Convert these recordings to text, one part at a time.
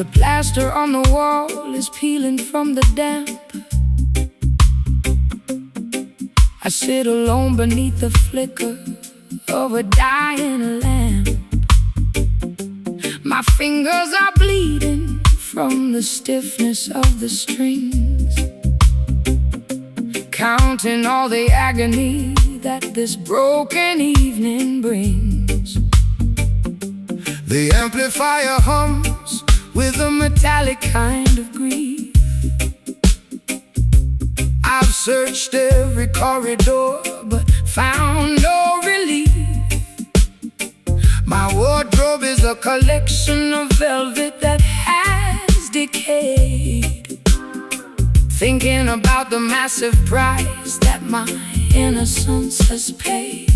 The plaster on the wall is peeling from the damp. I sit alone beneath the flicker of a dying lamp. My fingers are bleeding from the stiffness of the strings, counting all the agony that this broken evening brings. The amplifier hums with a metallic kind of grief. I've searched every corridor but found no relief. My wardrobe is a collection of velvet that has decayed, thinking about the massive price that my innocence has paid.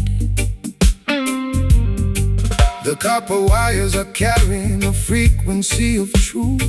The copper wires are carrying a frequency of truth,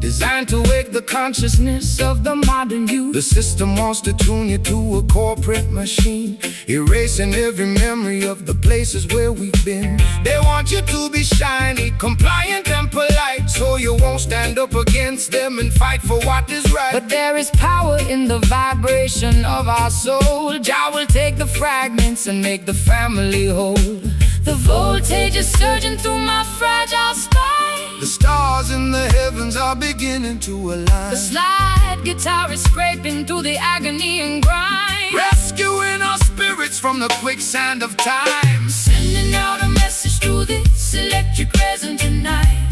designed to wake the consciousness of the modern youth. The system wants to tune you to a corporate machine, erasing every memory of the places where we've been. They want you to be shiny, compliant and polite, so you won't stand up against them and fight for what is right. But there is power in the vibration of our soul. Jah will take the fragments and make the family whole. The voltage is surging through my fragile spine. The stars in the heavens are beginning to align. The slide guitar is scraping through the agony and grind, rescuing our spirits from the quicksand of time. Sending out a message through this electric resin tonight,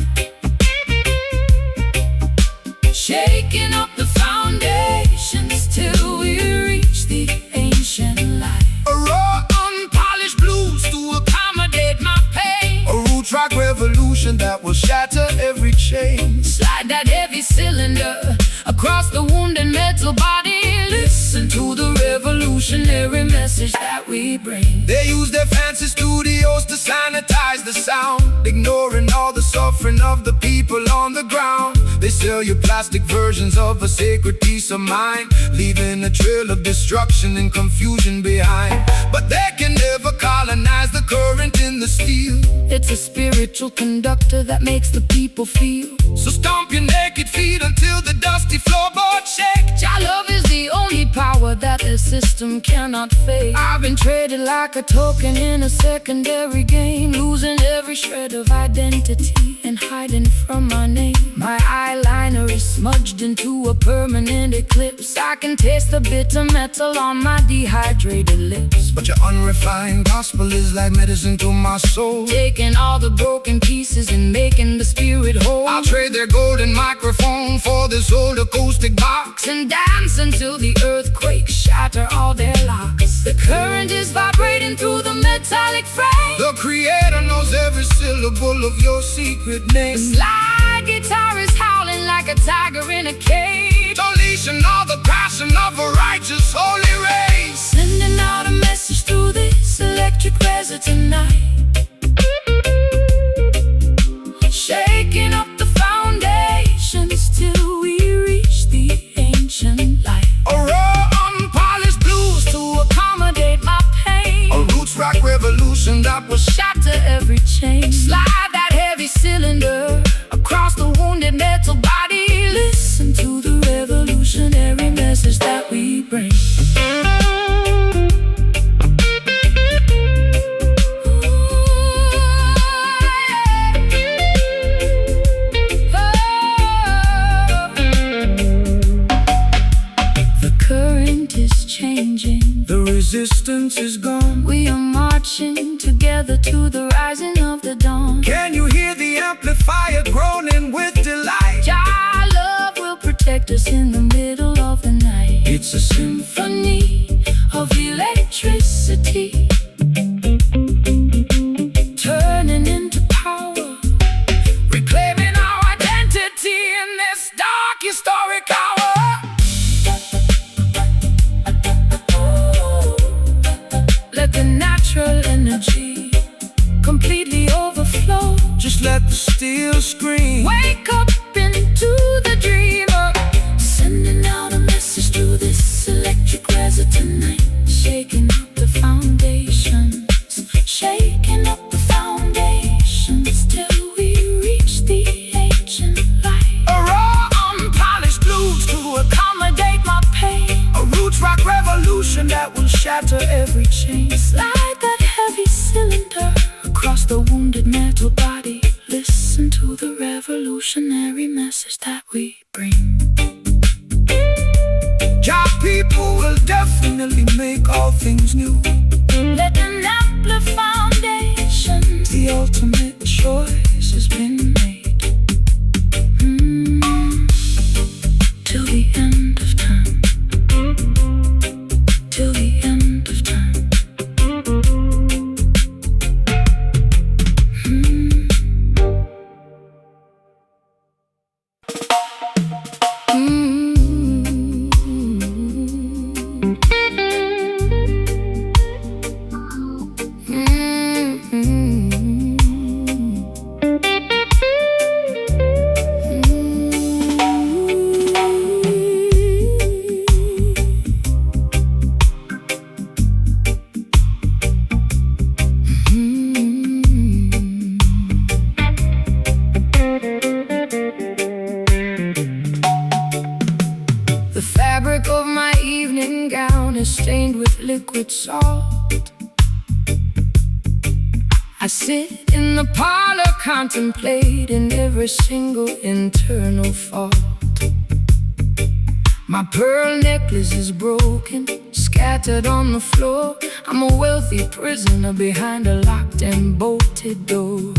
shaking up the foundations till we reach the ancient light. A raw, unpolished blues to accommodate my pain. A root rock revolution that will shatter every chain. Slide that heavy cylinder across the wounded metal body. Listen to the revolutionary message that we bring. They use their fancy studios to sanitize the sound, ignoring all the suffering of the people on the ground. They sell you plastic versions of a sacred peace of mind, leaving a trail of destruction and confusion behind. But they can never colonize the current in the steel. It's a spiritual conductor that makes the people feel. So stomp your naked feet until the dusty floorboard shake. Jah love is the only power that the system cannot fake. I've been traded like a token in a secondary game, losing every shred of identity and hiding from my name. My eyeliner is smudged into a permanent eclipse. I can taste the bitter metal on my dehydrated lips. But your unrefined gospel is like medicine to my soul, taking all the broken pieces and making the spirit whole. I'll trade their golden microphone for this old acoustic box, and dance until the earthquakes shatter all their locks. The current is vibrating through the metallic frame. The creator knows every syllable of your secret name. The slide guitar is howling like a tiger in a cage, unleashing all the passion of a righteous holy race. Sending out a message through this electric resin tonight, shaking up the foundations till we reach the ancient light. A raw, unpolished blues to accommodate my pain. A roots rock revolution that will shatter every chain. Slide that heavy cylinder across the wounded metal body. Listen to the revolutionary message that we bring. Changing. The resistance is gone. We are marching together to the rising of the dawn. Can you hear the amplifier groaning with delight? Jah love will protect us in the middle of the night. It's a symphony of electricity, turning into power, reclaiming our identity in this dark historic hour. The natural energy completely overflow. Just let the steel scream. Wake up into the dreamer, sending out a message through this electric resin tonight, shaking up the foundations, shaking up the foundations till we reach the ancient light. revolutionary message that we bring. Jah people will definitely make all things new. Let an ample foundation, The ultimate choice has been made. Till the end of time. Till the end of time. The fabric of my evening gown is stained with liquid salt. I sit in the parlor contemplating every single internal fault. My pearl necklace is broken, scattered on the floor. I'm a wealthy prisoner behind a locked and bolted door.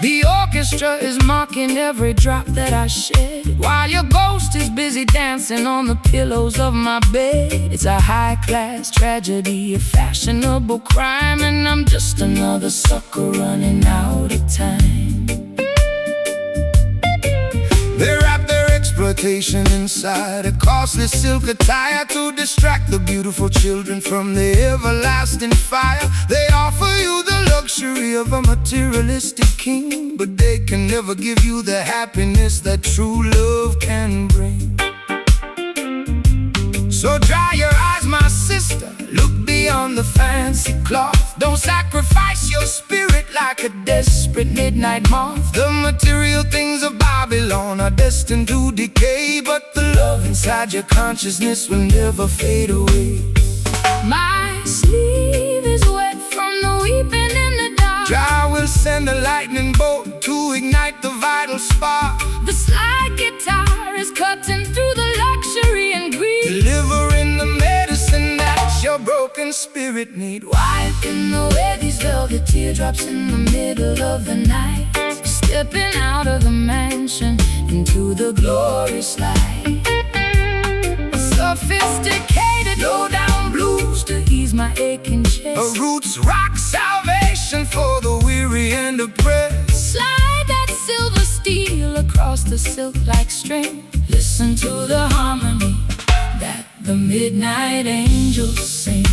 The orchestra is mocking every drop that I shed, while your ghost is busy dancing on the pillows of my bed. It's a high-class tragedy, a fashionable crime, and I'm just another sucker running out of time. They wrap their exploitation inside a costly silk attire to distract the beautiful children from the everlasting fire. They offer you the luxury of a materialistic king, but they can never give you the happiness that true love can bring. So dry your eyes, my sister, look beyond the fancy cloth. Don't sacrifice your spirit like a desperate midnight moth. The material things of Babylon are destined to decay, but the love inside your consciousness will never fade away. My sleeve is wet from the weeping in the dark. Jah will send a lightning bolt to ignite the vital spark. The slide guitar is cutting through the luxury and greed, Delivering the medicine that your broken spirit need. wiping away these velvet teardrops in the middle of the night. Stepping out of the mansion into the glorious light. Sophisticated low-down blues to ease my aching chest. A roots rock salvation for the weary and oppressed. Slide that silver steel across the silk-like string. Listen to the harmony that the midnight angels sing.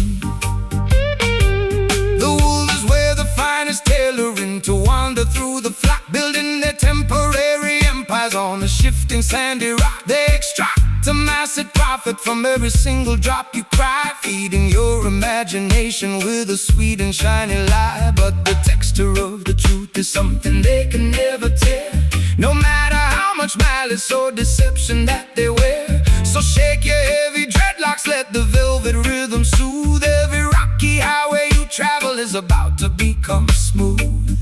The wool is where the finest tailoring to wander through the flock, building their temporary empires on a shifting sandy rock. They extract a massive profit from every single drop you cry, feeding your imagination with a sweet and shiny lie. But the texture of the truth is something they can never tear, no matter how much malice or deception that they wear. So shake your heavy dreadlocks, let the velvet rhythm soothe. Every rocky highway you travel is about to become smooth.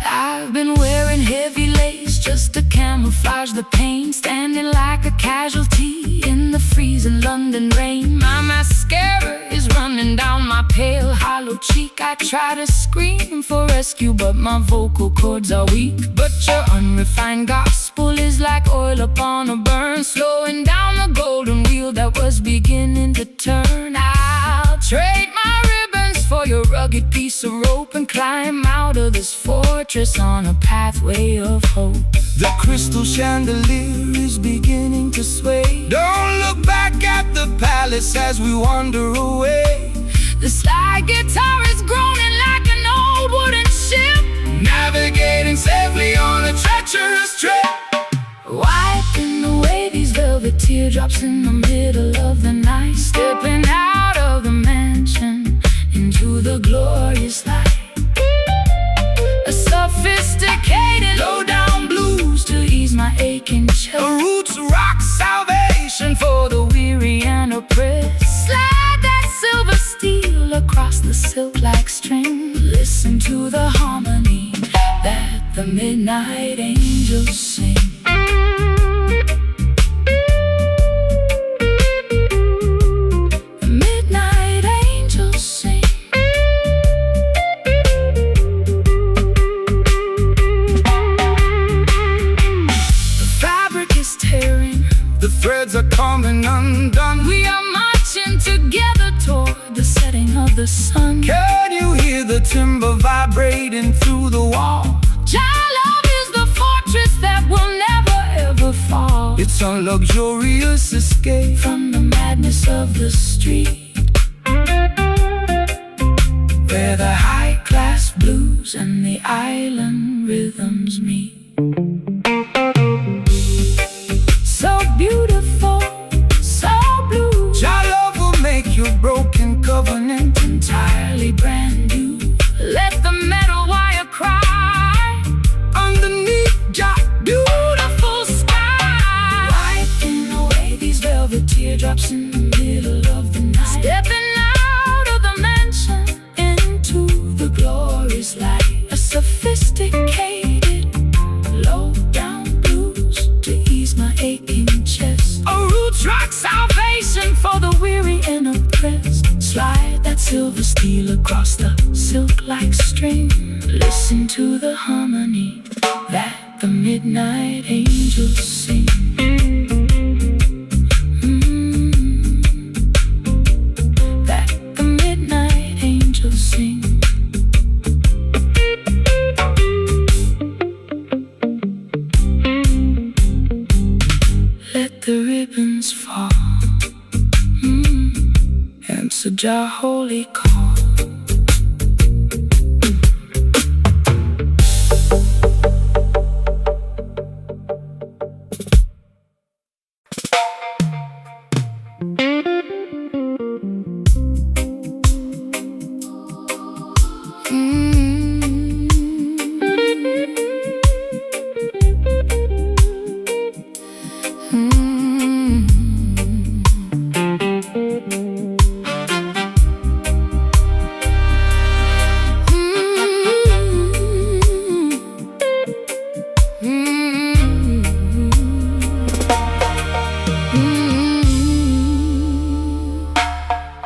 I've been wearing heavy lace just to camouflage the pain, standing like a casualty in the freezing London rain. My mascara is running down my pale, hollow cheek. I try to scream for rescue, but my vocal cords are weak. But your unrefined gospel is like oil upon a burn, slowing down the golden wheel that was beginning to turn. I'll trade my ribbons for your rugged piece of rope and climb out of this fortress on a pathway of hope. The crystal chandelier is beginning to sway. Don't look back at the palace as we wander away. The slide guitar is groaning like an old wooden ship, Navigating safely on a treacherous trip. wiping away these velvet teardrops in the middle of the night. Stepping out of the mansion into the glorious light. A sophisticated low-down blues to ease my aching chest. A roots rock salvation for the weary and oppressed. Slide that silver steel across the silk-like string. Listen to the harmony that the midnight angels sing. The midnight angels sing. The fabric is tearing, the threads are coming undone. we are marching together toward the setting of the sun. Can you hear the timber vibrating through the wall? Jah love is the fortress that will never ever fall. It's a luxurious escape From the madness of the street, where the high-class blues and the island rhythms meet. So beautiful, so blue, Jah love will make your broken covenant entirely brand new. Let the metal wire cry underneath Jah. beautiful sky, wiping away these velvet teardrops in the middle of the night. Stepping out of the mansion into the glorious light, a sophisticated low-down blues to ease my aching chest. A roots rock Salvation for the weary and oppressed. Slide that silver steel across the silk-like string. Listen to the harmony that the midnight angels sing. That the midnight angels sing. Let the ribbons fall. Answer Jah holy call.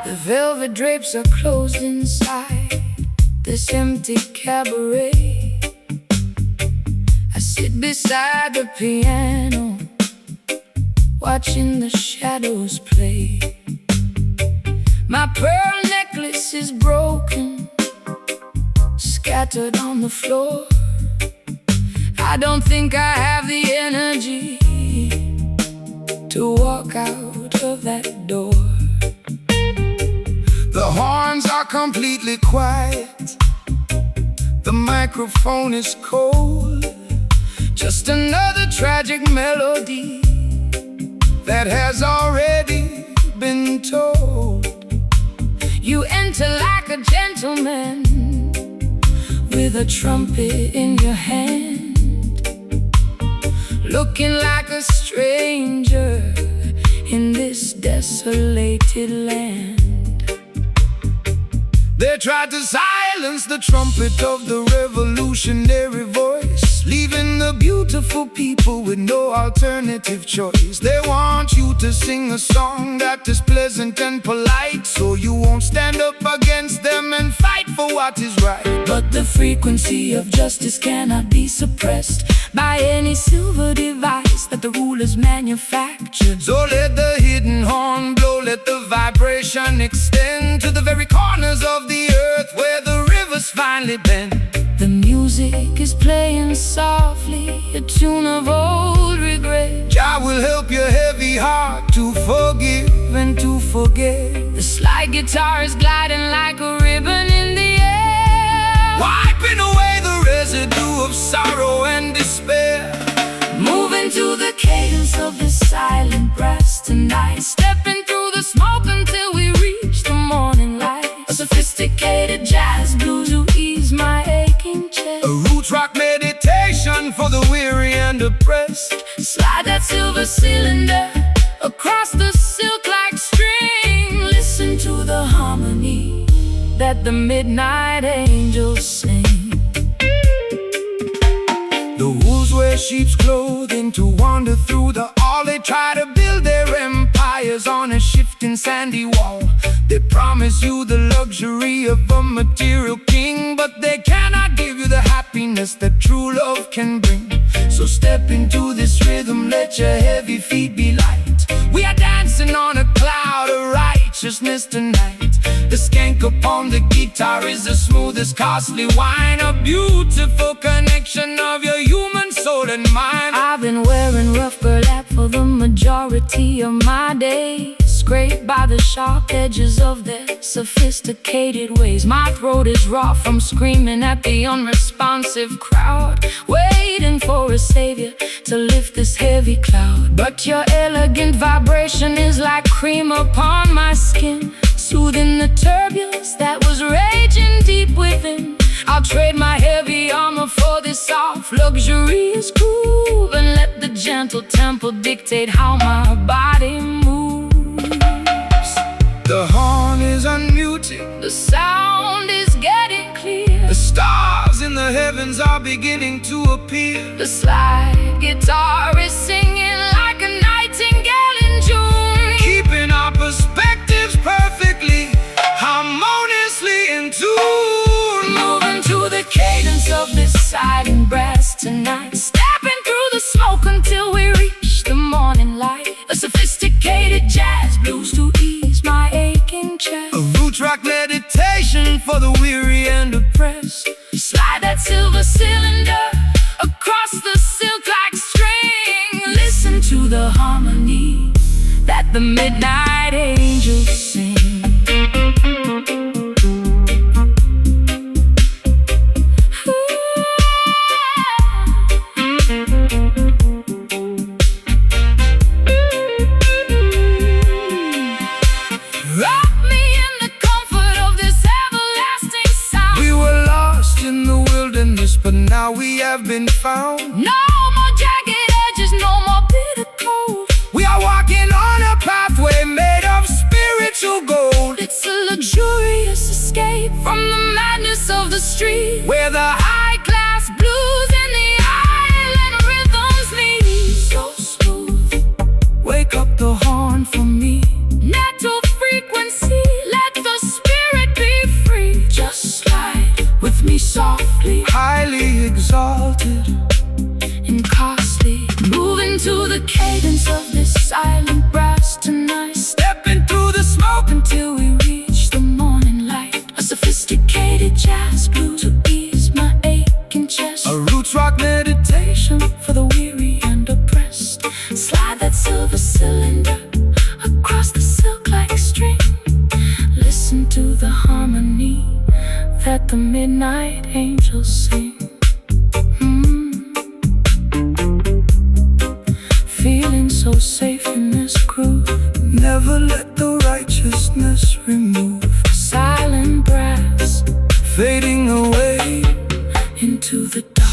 The velvet drapes are closed inside this empty cabaret. I sit beside the piano, watching the shadows play. My pearl necklace is broken, scattered on the floor. I don't think I have the energy to walk out of that door. The horns are completely quiet, the microphone is cold. Just another tragic melody that has already been told. You enter like a gentleman with a trumpet in your hand, looking like a stranger in this desolated land. They tried to silence the trumpet of the revolutionary voice, leaving the beautiful people with no alternative choice. They want you to sing a song that is pleasant and polite, so you won't stand up against them and fight for what is right. But the frequency of justice cannot be suppressed by any silver device that the rulers manufactured. So let the hidden horn blow, let the vibration extend to the very corners of the earth where the rivers finally bend. The music is playing softly, a tune of old regret. Jah will help your heavy heart to forgive and to forget. The slide guitar is gliding like a ribbon in the air, wiping away the residue of sorrow and despair. moving to the cadence of this silent brass tonight, stepping through the smoke until we reach the morning light. A sophisticated jazz blues to ease my aching chest. A roots rock meditation for the weary and oppressed. Slide that silver cylinder across the silk-like string. Listen to the harmony that the midnight angels sing. sheep's clothing to wander through the hall. They try to build their empires on a shifting sandy wall. They promise you the luxury of a material king, but they cannot give you the happiness that true love can bring. So step into this rhythm, let your heavy feet be light. We are dancing on a cloud of righteousness tonight. The skank upon the guitar is the smoothest costly wine, a beautiful connection of your human soul and mind. I've been wearing rough burlap for the majority of my days, scraped by the sharp edges of their sophisticated ways. My throat is raw from screaming at the unresponsive crowd, waiting for a savior to lift this heavy cloud. But your elegant vibration is like cream upon my skin, soothing the turbulence that was raging deep within. I'll trade my heavy armor for this soft, luxurious groove, and let the gentle tempo dictate how my body moves. The horn is unmuted, The sound is getting clear. the stars in the heavens are beginning to appear. The slide guitar is singing like a nightingale in June, Keeping our perspectives perfectly, harmoniously in tune. moving to the cadence of this silent brass tonight, stepping through the smoke until we reach the morning light. A sophisticated jazz blues to ease my aching chest. A root rock meditation for the weary and oppressed. Slide that silver cylinder across the silk-like string. Listen to the harmony that the midnight angels sing. Wrap me in the comfort of this everlasting sound. We were lost in the wilderness, but now we have been found. No more jagged edges, no more bitter cold. We are walking on a pathway made of spiritual gold, It's a luxurious escape from the madness of the street, where the high-class blues and the island rhythms meet. So smooth, wake up the horn for me. natural frequency, let the spirit be free. Just slide with me softly Highly exalted, and costly, moving to the cadence of this silent brass tonight, stepping through the smoke until we reach the morning light. A sophisticated jazz blues to ease my aching chest. a roots rock meditation. For the weary and oppressed, slide that silver cylinder across the silk-like string. Listen to the harmony that the midnight angels sing. Feeling so safe in this groove, Never let the righteousness remove. silent brass Fading away, into the dark.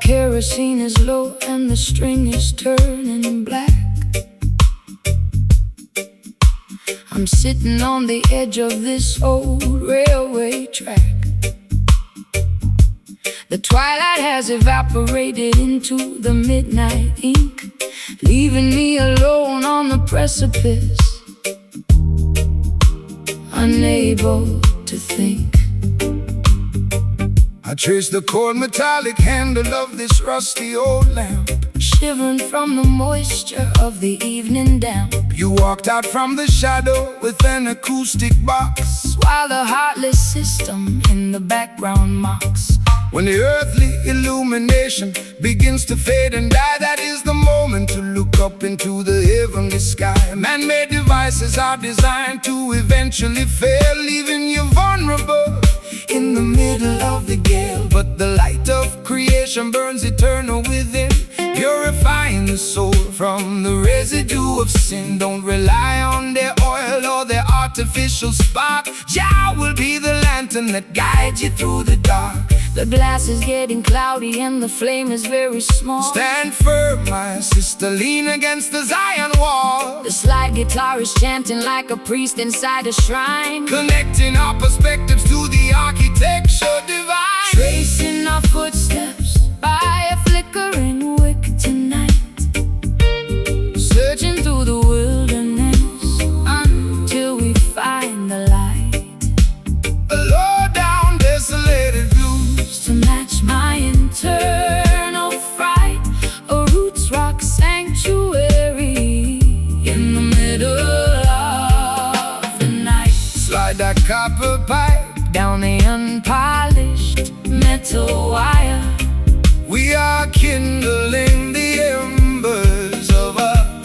Kerosene is low and the string is turning black. I'm sitting on the edge of this old railway track. The twilight has evaporated into the midnight ink, leaving me alone on the precipice, unable to think. I trace the cold metallic handle of this rusty old lamp. Shivering from the moisture of the evening damp, You walked out from the shadow with an acoustic box. while the heartless system in the background mocks. When the earthly illumination begins to fade and die, that is the moment to look up into the heavenly sky. Man-made devices are designed to eventually fail, leaving you vulnerable in the middle of the gale. But the light of creation burns eternal within, purifying the soul from the residue of sin. Don't rely on their oil or their artificial spark. Jah will be the lantern that guides you through the dark. The glass is getting cloudy and the flame is very small. Stand firm, my sister, lean against the Zion wall. The slide guitar is chanting like a priest inside a shrine, Connecting our perspectives to the architecture divine. tracing our footsteps by a flickering wick tonight, searching through the wilderness until we find the light. A low down, desolated blues To match my internal fright, a roots rock sanctuary in the middle of the night. slide that copper pipe. Down the unpolished metal wire, We are kindling the embers of a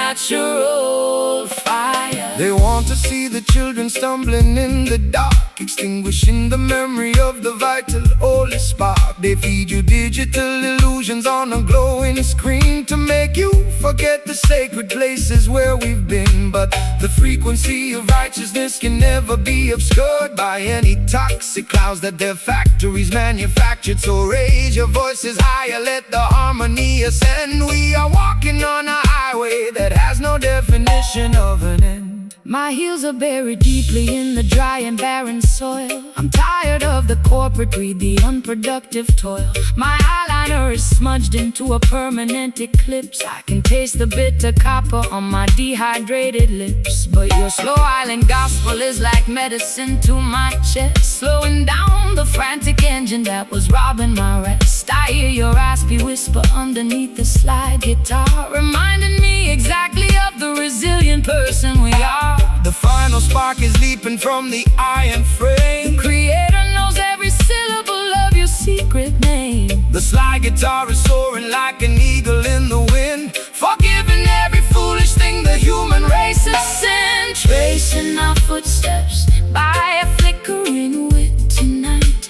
supernatural fire. They want to see the children stumbling in the dark, extinguishing the memory of the vital holy spark. They feed you digital illusions on a glowing screen to make you forget the sacred places where we've been. But the frequency of righteousness can never be obscured by any toxic clouds that their factories manufactured. So raise your voices higher, let the harmony ascend. We are walking on a highway that has no definition of an end. My heels are buried deeply in the dry and barren soil. I'm tired of the corporate greed, the unproductive toil. My eyeliner is smudged into a permanent eclipse. I can taste the bitter copper on my dehydrated lips. But your slow island gospel is like medicine to my chest, slowing down the frantic engine that was robbing my rest. I hear your raspy whisper underneath the slide guitar, reminding me exactly of the resilient person we are. The final spark is leaping from the iron frame. The Creator knows every syllable of your secret name. The slide guitar is soaring like an eagle in the wind, forgiving every foolish thing the human race has sinned. Tracing our footsteps by a flickering wick tonight,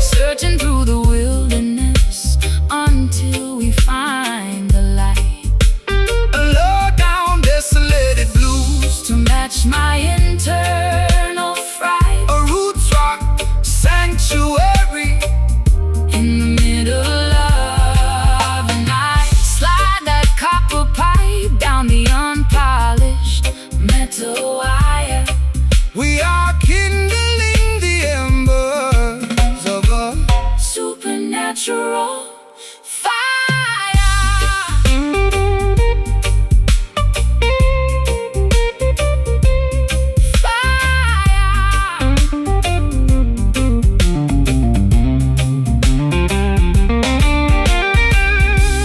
searching through the wilderness until we find the light. A low down, desolated blues To match my internal fright, a roots rock sanctuary in the middle of the night. Slide that copper pipe down the unpolished metal wire. We are kindling the embers of a Supernatural fire.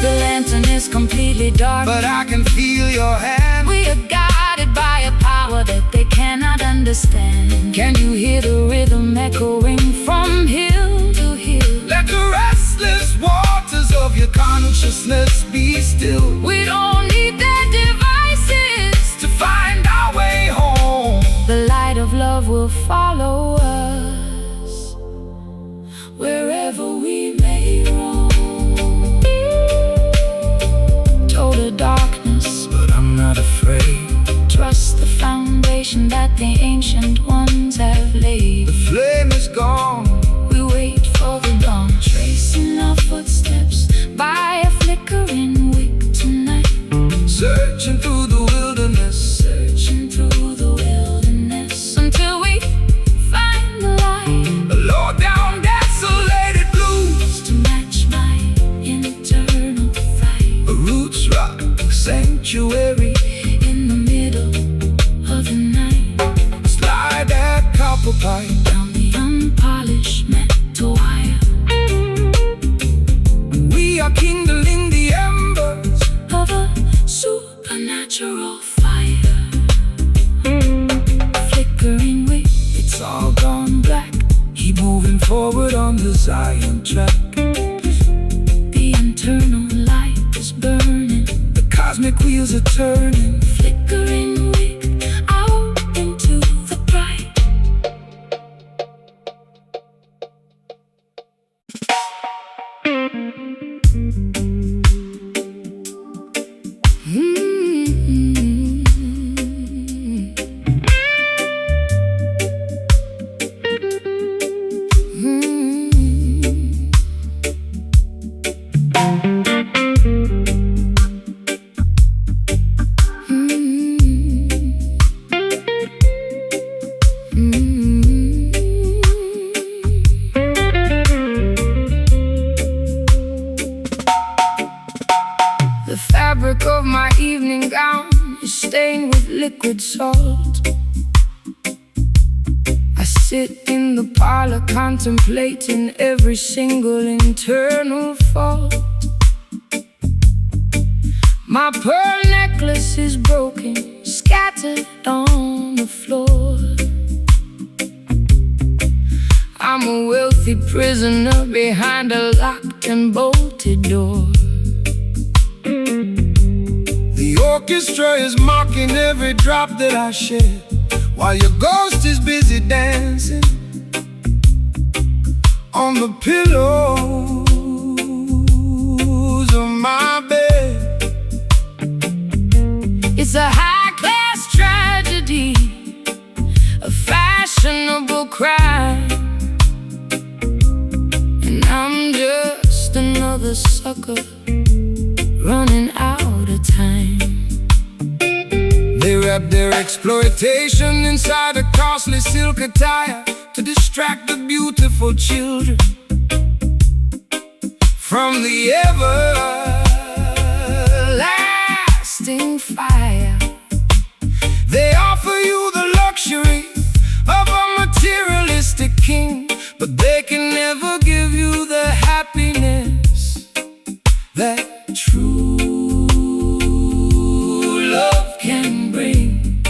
The lantern is completely dark, but I can feel your hand. we are guided by a power that they cannot understand. Can you hear the rhythm echoing from hill to hill? Let the restless waters of your consciousness be still. We don't need their devices To find our way home, The light of love will follow us wherever we may roam. Total darkness, but I'm not afraid. trust the foundation that the ancient ones have laid. The flame is gone. We wait for the dawn, tracing our footsteps by a flickering wick tonight, Searching through the wilderness, searching through the wilderness until we find the light. a low down, desolated blues, To match my internal fright, a roots rock sanctuary in the middle of the night. Slide that copper pipe Down the unpolished metal wire, We are kindling the embers of a supernatural fire. Flickering wick, It's all gone black. Keep moving forward. cosmic wheels are turning, flickering wick out into the bright. The fabric of my evening gown is stained with liquid salt. I sit in the parlor contemplating every single internal fault. My pearl necklace is broken, scattered on the floor. I'm a wealthy prisoner behind a locked and bolted door. The orchestra is mocking every drop that I shed, while your ghost is busy dancing on the pillows of my bed. It's a high-class tragedy, a fashionable crime, and I'm just another sucker running out of time. They wrap their exploitation inside a costly silk attire to distract the beautiful children from the everlasting fire. They offer you the luxury of a materialistic king, but they can never give you the happiness that true love can bring.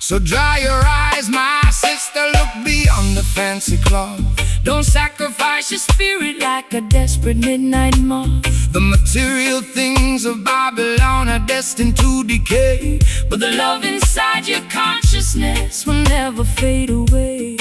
So dry your eyes, my sister, look beyond the fancy cloth. Don't sacrifice your spirit like a desperate midnight moth. The material things of Babylon are destined to decay, but the love inside your consciousness will never fade away.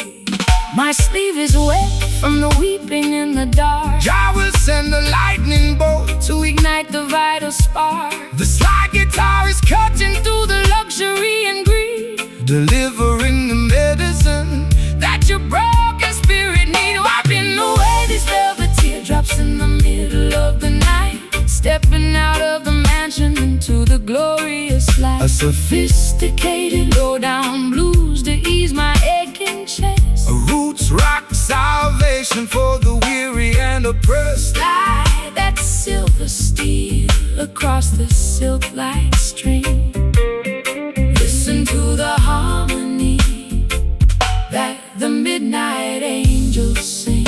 My sleeve is wet from the weeping in the dark. Jah will send a lightning bolt to ignite the vital spark. The slide guitar is cutting through the luxury and greed, delivering the medicine that your broken spirit need. Wiping away these velvet teardrops in the middle of the night, stepping out of the mansion into the glorious light. A sophisticated low-down blues to ease my aching chest. A roots rock salvation for the weary and oppressed. Slide that silver steel across the silk-like string. Listen to the harmony that the midnight angels sing.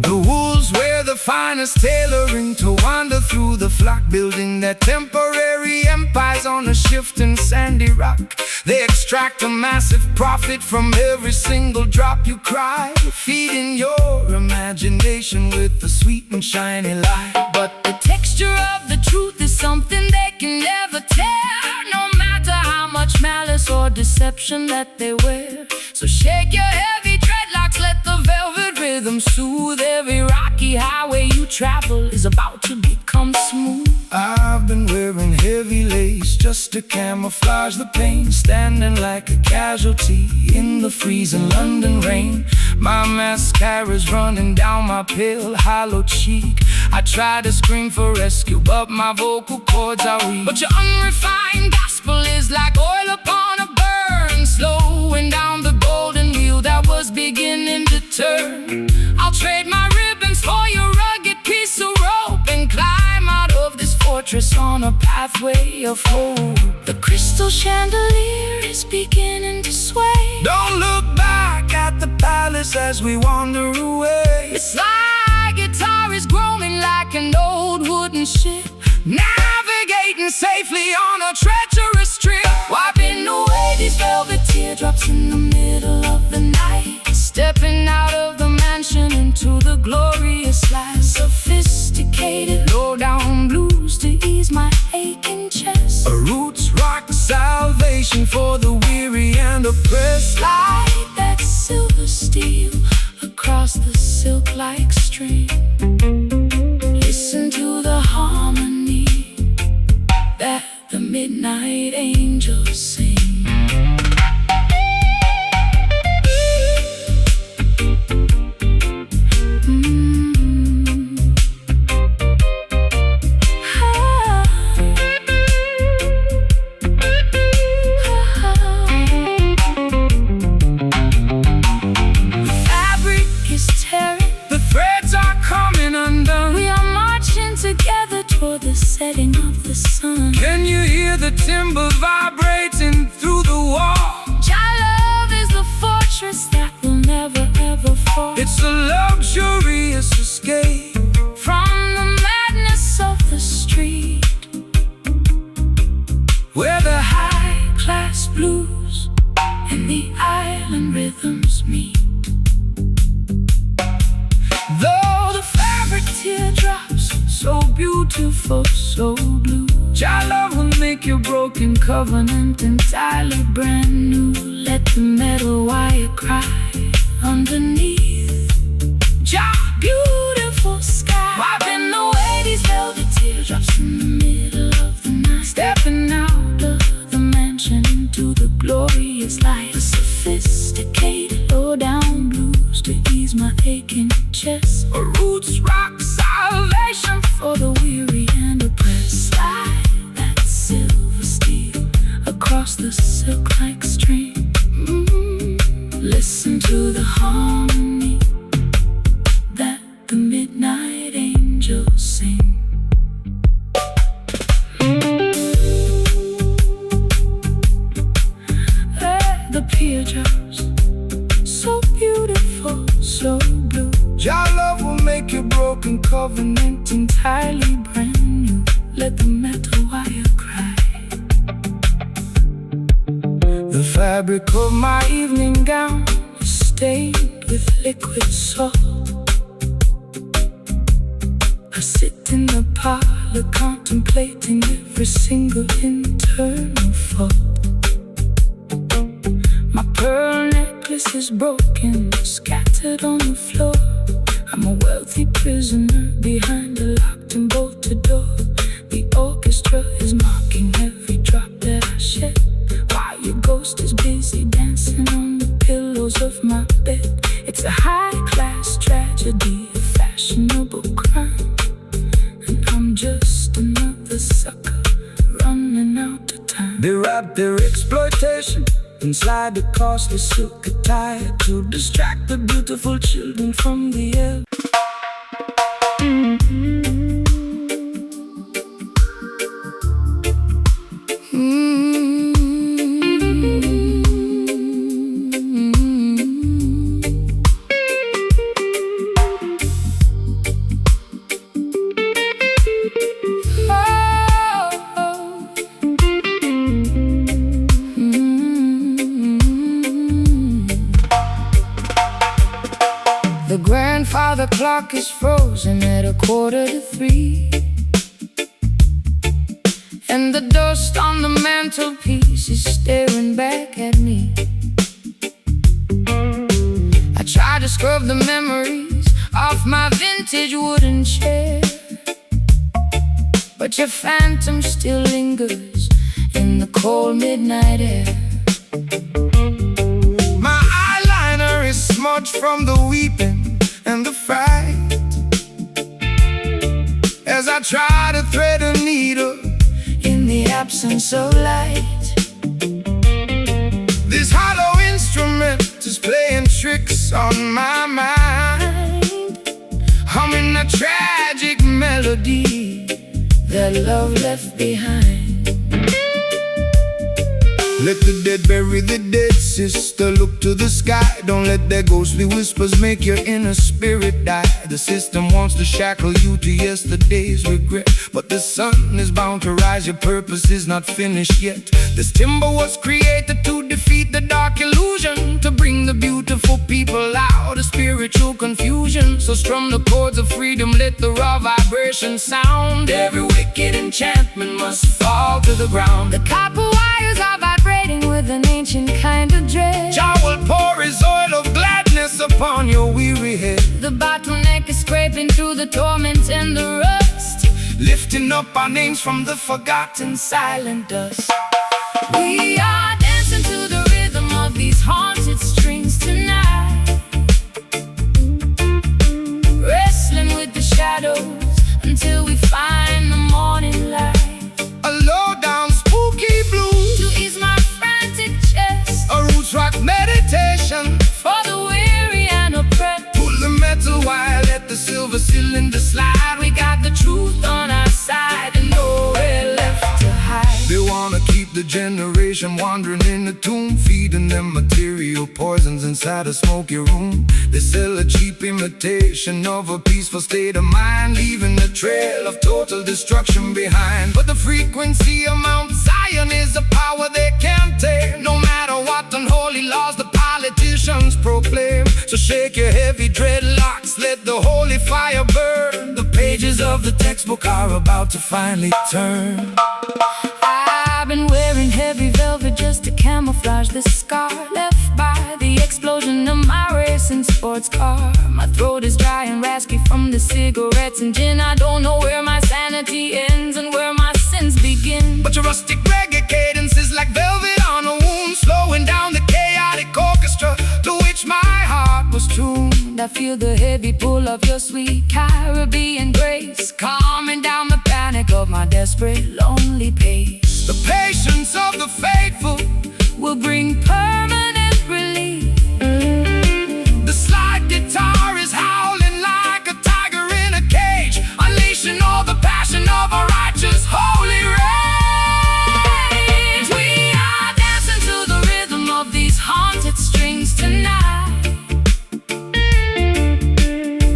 The wolves wear the finest tailoring to wander through the flock, building their temporary empires on a shifting sandy rock. They extract a massive profit from every single drop you cry, feeding your imagination with a sweet and shiny light. But the texture of the truth is something they can never tell, no matter how much malice or deception that they wear. So shake your heavy dreadlocks, let the velvet rhythm soothe. Every rocky highway you travel is about to become smooth. I've been wearing heavy lace just to camouflage the pain, standing like a casualty in the freezing London rain. My mascara's running down my pale, hollow cheek. I try to scream for rescue, but my vocal cords are weak. But your unrefined gospel is like oil upon a burn, slowing down the golden wheel that was beginning to turn. I'll trade my ribbons for your rugged piece of rope and climb out of this fortress on a pathway of hope. The crystal chandelier is beginning to sway. Don't look back at the palace as we wander away. The slide guitar is groaning like an old wooden ship, navigating safely on a treacherous trip. Wiping away these velvet teardrops in the middle of the night, stepping out of the mansion into the glorious light. Sophisticated low-down blues to ease my aching chest. A roots rock salvation for the weary and oppressed. Slide that silver steel across the silk-like string. Listen to the harmony that the midnight angels sing. Setting of the sun. Can you hear the timber vibrating through the wall? Your love is the fortress that will never ever fall. It's a luxurious escape from the madness of the street, where the high-class blues and the island rhythms meet. Though the fabric teardrops, so beautiful, so blue, your love will make your broken covenant entirely brand new. Let the metal wire cry underneath your beautiful sky, wiping away these velvet teardrops in the middle of the night. Stepping out of the mansion into the glorious light. A sophisticated low-down blues to ease my aching chest. A roots rock salvation for the weary and oppressed. Slide that silver steel across the silk-like string. Listen to the harmony that the midnight angels sing. The teardrops, so beautiful, so blue. Your love will make your broken covenant entirely brand new. Let the metal wire cry. The fabric of my evening gown is stained with liquid salt. I sit in the parlor contemplating every single internal fault. My pearl necklace is broken, scattered on the floor. I'm a wealthy prisoner behind a locked and bolted door. The orchestra is mocking every drop that I shed, while your ghost is busy dancing on the pillows of my bed. It's a high-class tragedy, a fashionable crime, and I'm just another sucker running out of time. They wrap their exploitation inside the costly silk attire to distract the beautiful children from the air. The grandfather clock is frozen at 2:45, and the dust on the mantelpiece is staring back at me. I try to scrub the memories off my vintage wooden chair, but your phantom still lingers in the cold midnight air. My eyeliner is smudged from the weeping and the fright, as I try to thread a needle in the absence of light. This hollow instrument is playing tricks on my mind, humming a tragic melody that love left behind. Let the dead bury the dead, sister, look to the sky. Don't let their ghostly whispers make your inner spirit die. The system wants to shackle you to yesterday's regret, but the sun is bound to rise, your purpose is not finished yet. This timber was created to defeat the dark illusion, to bring the beautiful people out of spiritual confusion. So strum the chords of freedom, let the raw vibration sound. Every wicked enchantment must fall to the ground. The copper wires are vibrating with an ancient kind of dread. Jah will pour his oil of gladness upon your weary head. The bottleneck is scraping through the torment and the rust, lifting up our names from the forgotten silent dust. We are dancing to the rhythm of these haunted strings tonight, wrestling with the shadows until we find the morning light. A low down spooky blues to ease my frantic chest, a roots rock meditation for the weary and oppressed. Pull the metal wire, let the silver cylinder slide. We got the truth on our side and nowhere left to hide. They wanna keep the generation wandering in the tomb, feeding them material poisons inside a smoky room. They sell a cheap imitation of a peaceful state of mind, leaving a trail of total destruction behind. But the frequency of Mount Zion is a power they can't take, no matter what unholy laws the politicians proclaim. So shake your heavy dreadlocks, let the holy fire burn. The pages of the textbook are about to finally turn. I've been wearing heavy velvet just to camouflage the scar left by the explosion of my racing sports car. My throat is dry and raspy from the cigarettes and gin. I don't know where my sanity ends and where my sins begin. But your rustic reggae cadence is like velvet on a wound, slowing down the chaotic orchestra to which my heart was tuned. I feel the heavy pull of your sweet Caribbean grace, calming down the panic of my desperate, lonely pace. The patience of the faithful will bring permanent relief. The slide guitar is howling like a tiger in a cage, unleashing all the passion of a righteous holy rage. We are dancing to the rhythm of these haunted strings tonight,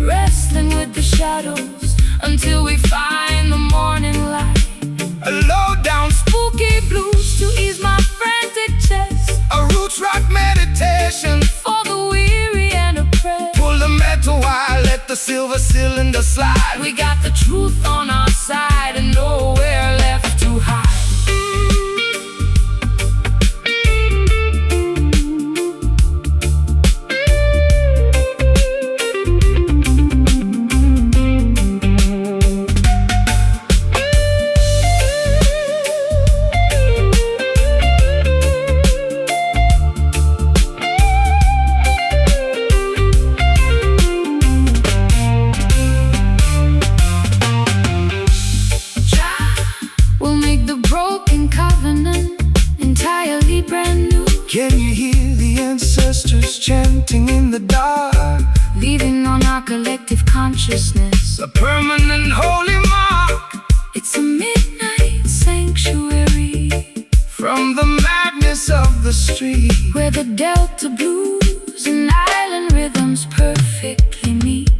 wrestling with the shadows until we find the morning light. A low down spooky blues to ease my frantic chest, a roots rock meditation for the weary and oppressed. Pull the metal wire, let the silver cylinder slide. We got the truth on our side and nowhere left to hide. Can you hear the ancestors chanting in the dark, leaving on our collective consciousness a permanent holy mark? It's a midnight sanctuary from the madness of the street, where the Delta blues and island rhythms perfectly meet.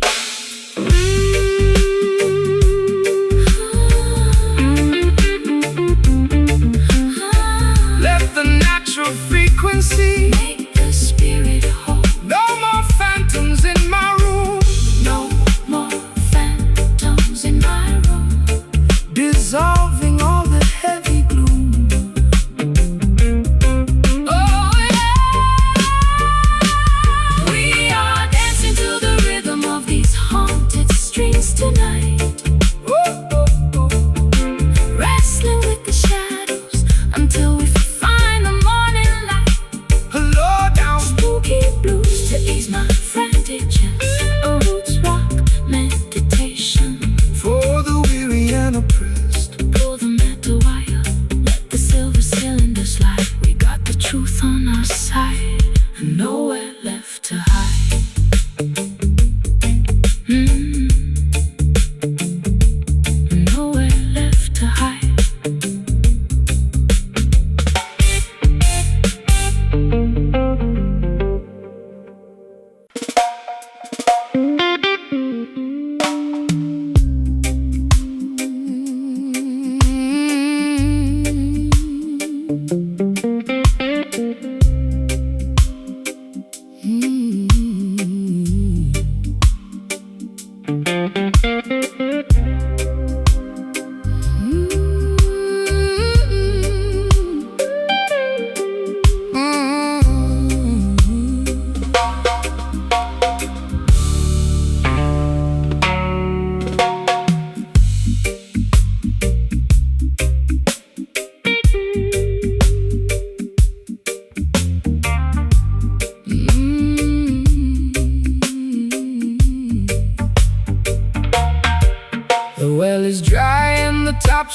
Let the natural frequency make the spirit whole. No more phantoms in my room, no more phantoms in my room, dissolving all the heavy gloom. Oh yeah,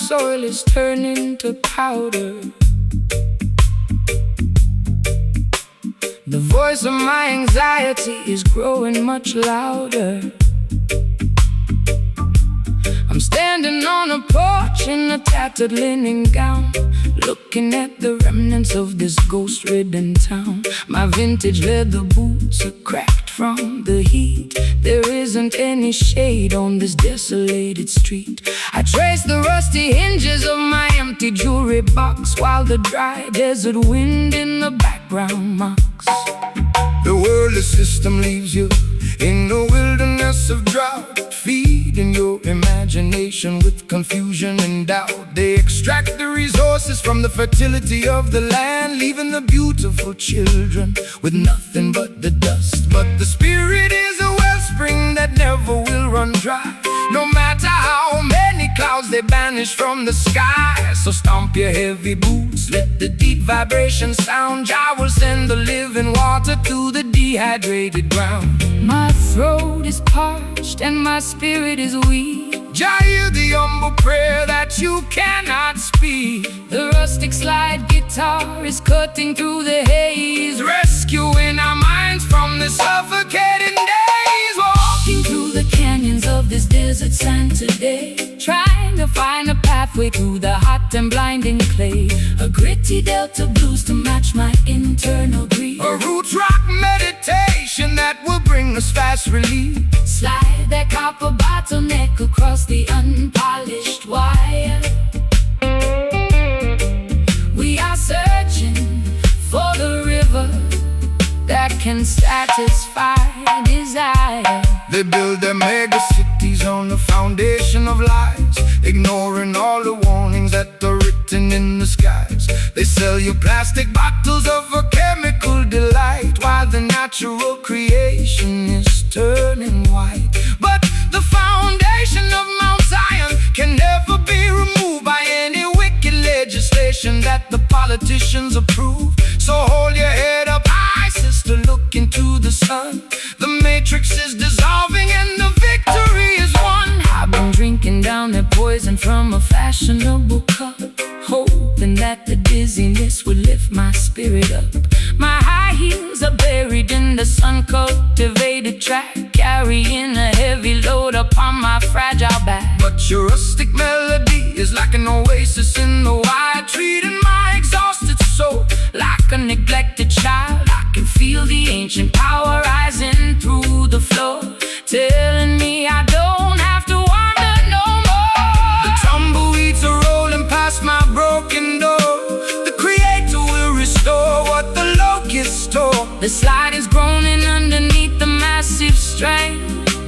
soil is turning to powder. The voice of my anxiety is growing much louder. I'm standing on a porch in a tattered linen gown, looking at the remnants of this ghost-ridden town. My vintage leather boots are cracked from the heat. There isn't any shade on this desolated street. I trace the rusty hinges of my empty jewelry box, while the dry desert wind in the background mocks. The worldly system leaves you in a wilderness of drought, feeding your imagination with confusion and doubt. They extract the resources from the fertility of the land, leaving the beautiful children with nothing but the dust. But the spirit is a wellspring that never will run dry, no matter how many clouds they banish from the sky. So stomp your heavy boots, let the deep vibration sound. I will send the living water to the dehydrated ground. My throat is parched and my spirit is weak. Jah, hear the humble prayer that you cannot speak. The rustic slide guitar is cutting through the haze, rescuing our minds from the suffocating days. Walking through the canyons of this desert sand today, trying to find a pathway through the hot and blinding clay. A gritty delta blues to match my internal grief. A roots rock meditation that will bring us fast relief. Slide that copper bottleneck across the unpolished wire. We are searching for the river that can satisfy desire. They build their mega cities on the foundation of lies, ignoring all the warnings that are written in the skies. They sell you plastic bottles of a chemical delight, while the natural creation is turning white. But the foundation of Mount Zion can never be removed by any wicked legislation that the politicians approve. So hold your head up high, sister, look into the sun. The matrix is dissolving and the victory is won. I've been drinking down that poison from a fashionable cup, hoping that the dizziness would lift my spirit up. My high heels are buried in the sun-cultivated track, carrying a heavy load upon my fragile back. But your rustic melody is like an oasis in the wild, treating my exhausted soul like a neglected child. I can feel the ancient power rising through the floor, telling me I don't have to wander no more. The tumbleweeds are rolling past my broken door. The Creator will restore what the locusts stole. The slide is groaning underneath the massive strain,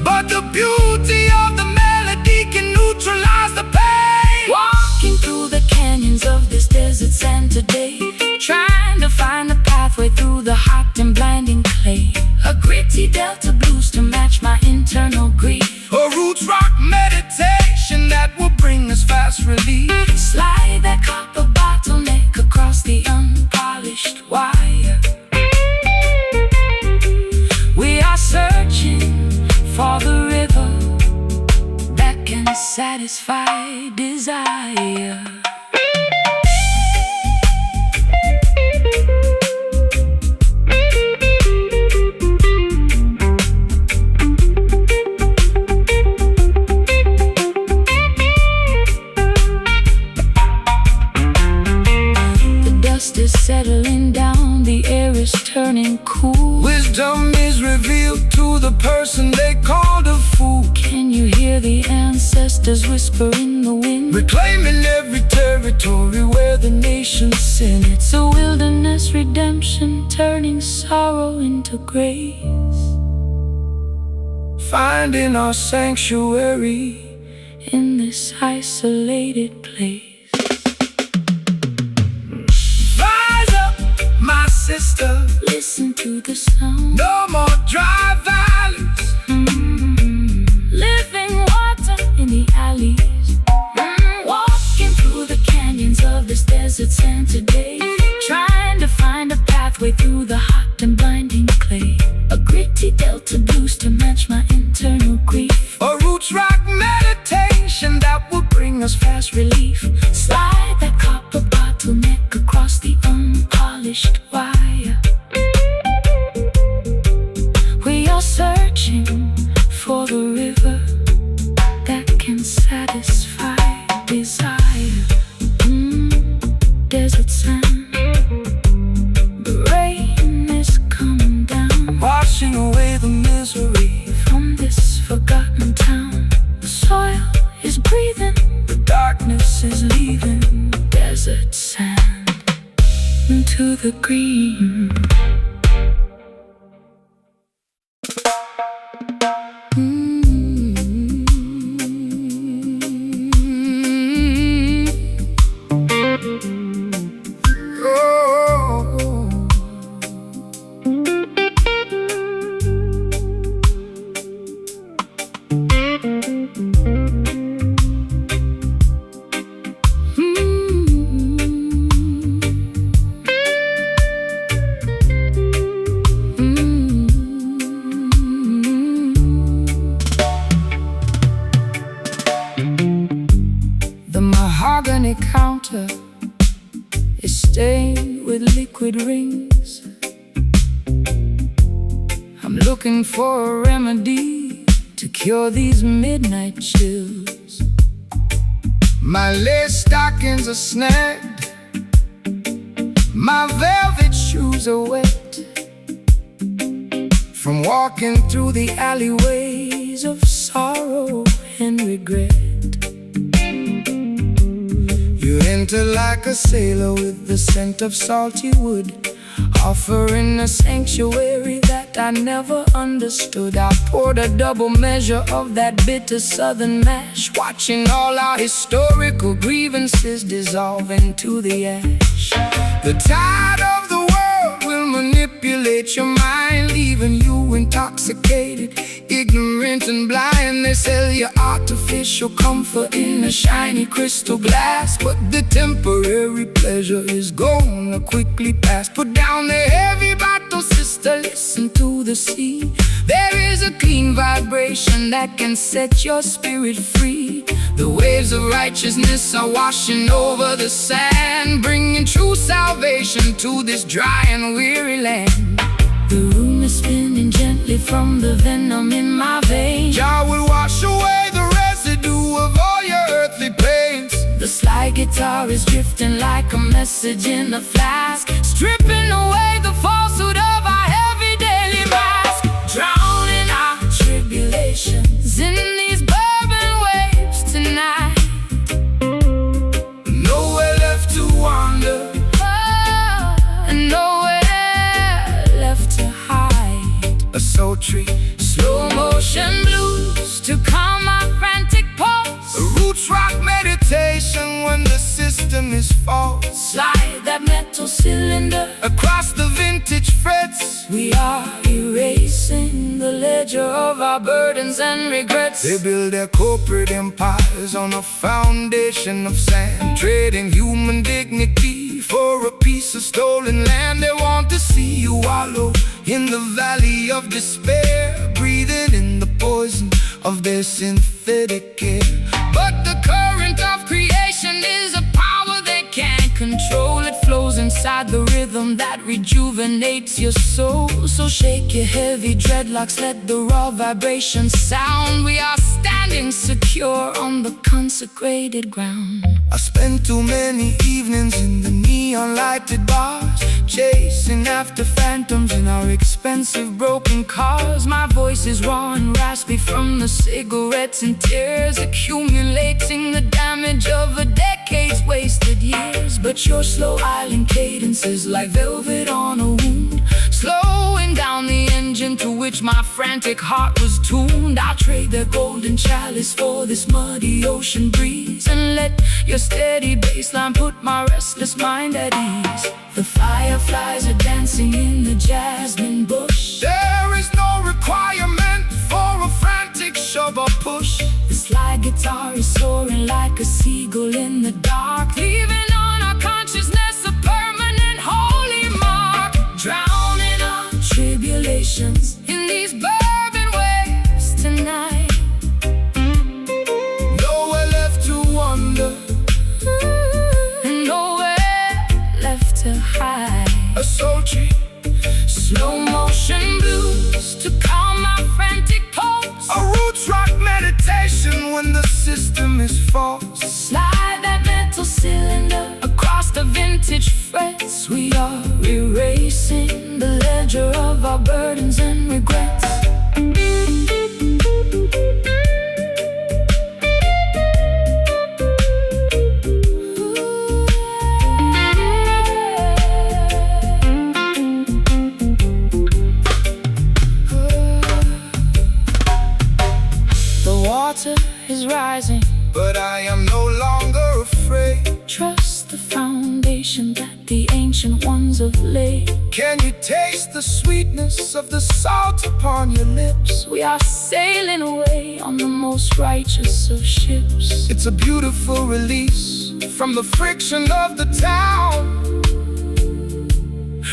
but the beauty of the melody can neutralize the pain. Walking through the canyons of this desert sand today, trying to find a pathway through the hot and blinding clay. A gritty delta blues to match my internal grief. A roots rock meditation that will bring us fast relief. Slide that copper bottleneck across the unpolished wire. We are searching for the river that can satisfy desire. Is settling down, the air is turning cool. Wisdom is revealed to the person they called a fool. Can you hear the ancestors whisper in the wind? Reclaiming every territory where the nations sin. It's a wilderness redemption, turning sorrow into grace. Finding our sanctuary in this isolated place. Sister, listen to the sound. No more dry valleys. Living water in the alleys. Walking through the canyons of this desert sand today, trying to find a pathway through the hot and blinding clay. A gritty delta blues to match my internal grief. A roots rock meditation that will bring us fast relief. to the green. Mahogany counter is stained with liquid rings. I'm looking for a remedy to cure these midnight chills. My lace stockings are snagged, my velvet shoes are wet from walking through the alleyways of sorrow and regret. You enter like a sailor with the scent of salty wood, offering a sanctuary that I never understood. I poured a double measure of that bitter southern mash, watching all our historical grievances dissolve into the ash. The tide of the world will manipulate your mind, leaving you intoxicated, ignorant and blind. They sell you artificial comfort in a shiny crystal glass, but the temporary pleasure is gonna quickly pass. Put down the heavy bottle, sister, listen to the sea. There is a clean vibration that can set your spirit free. The waves of righteousness are washing over the sand, bringing true salvation to this dry and weary land. The room is spinning gently from the venom in my veins. Jah will wash away the residue of all your earthly pains. The slide guitar is drifting like a message in a flask, stripping away the falsehood of our heavy daily mask. Drowning our tribulations in these bourbon waves tonight. Nowhere left to wander, and nowhere left to hide. A sultry, slow motion blues to calm my frantic pulse. A roots rock meditation when the system is false. Slide that metal cylinder across the vintage frets. We are erasing the ledger of our burdens and regrets. They build their corporate empires on a foundation of sand, trading human dignity for a piece of stolen land. They want to see you wallow in the valley of despair, breathing in the poison of their synthetic air. But the current of creation is a power they can't control. It flows inside the rhythm that rejuvenates your soul. So shake your heavy dreadlocks, let the raw vibrations sound. We are standing secure on the consecrated ground. I spent too many evenings in the neon lighted bars, chasing after phantoms in our expensive broken cars. My voice is raw and raspy from the cigarettes and tears, accumulating the damage of a decade's wasted years. But your slow island cadence is like velvet on a wound, slowing down the engine to which my frantic heart was tuned. I'll trade their golden chalice for this muddy ocean breeze, and let your steady bassline put my restless mind at ease. The fireflies are dancing in the jasmine bush. There is no requirement for a frantic shove or push. The slide guitar is soaring like a seagull in the dark, leaving on our consciousness a permanent holy mark. Drowning our tribulations in these bourbon waves tonight. Nowhere left to wander, and nowhere left to hide. A sultry, slow motion blues to calm my frantic pulse. A roots rock meditation when the system is false. Slide that metal cylinder across the vintage frets. We are erasing the ledger of our burdens and regrets. foundation that the ancient ones have laid. Can you taste the sweetness of the salt upon your lips? We are sailing away on the most righteous of ships. It's a beautiful release from the friction of the town,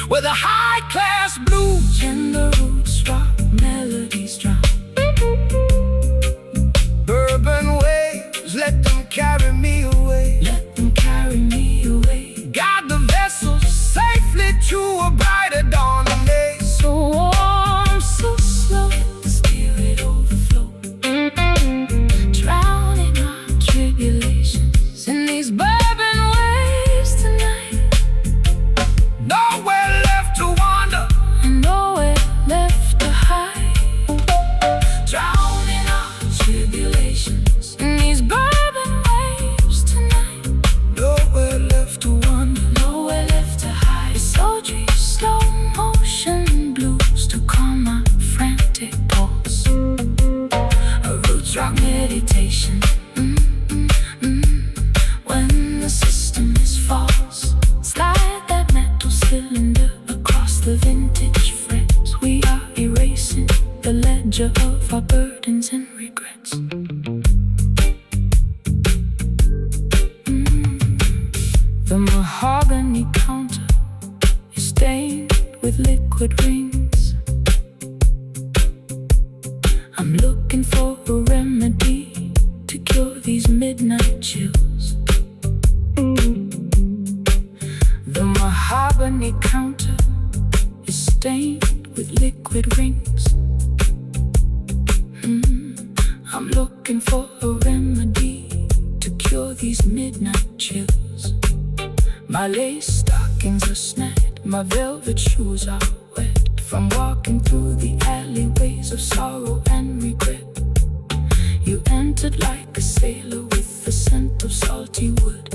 where the high-class blues and the roots rock melodies drown. Urban waves, let them carry me away. Let them carry me away. Guide the vessels safely to a brighter dawn day. So warm, so slow, let the spirit overflow, drowning our tribulations in these bourbon waves tonight. Nowhere left to wander, and nowhere left to hide, drowning our tribulations in these bourbon waves tonight. nowhere left to wander. Nowhere left to hide. It's sultry, slow motion blues to calm my frantic pulse. A roots rock meditation. When the system is false, slide that metal cylinder across the vintage frets. We are erasing the ledger of our burdens and regrets. The mahogany counter is stained with liquid rings. I'm looking for a remedy to cure these midnight chills. The mahogany counter is stained with liquid rings. I'm looking for a remedy to cure these midnight chills. My lace stockings are snagged, my velvet shoes are wet from walking through the alleyways of sorrow and regret. You entered like a sailor with the scent of salty wood,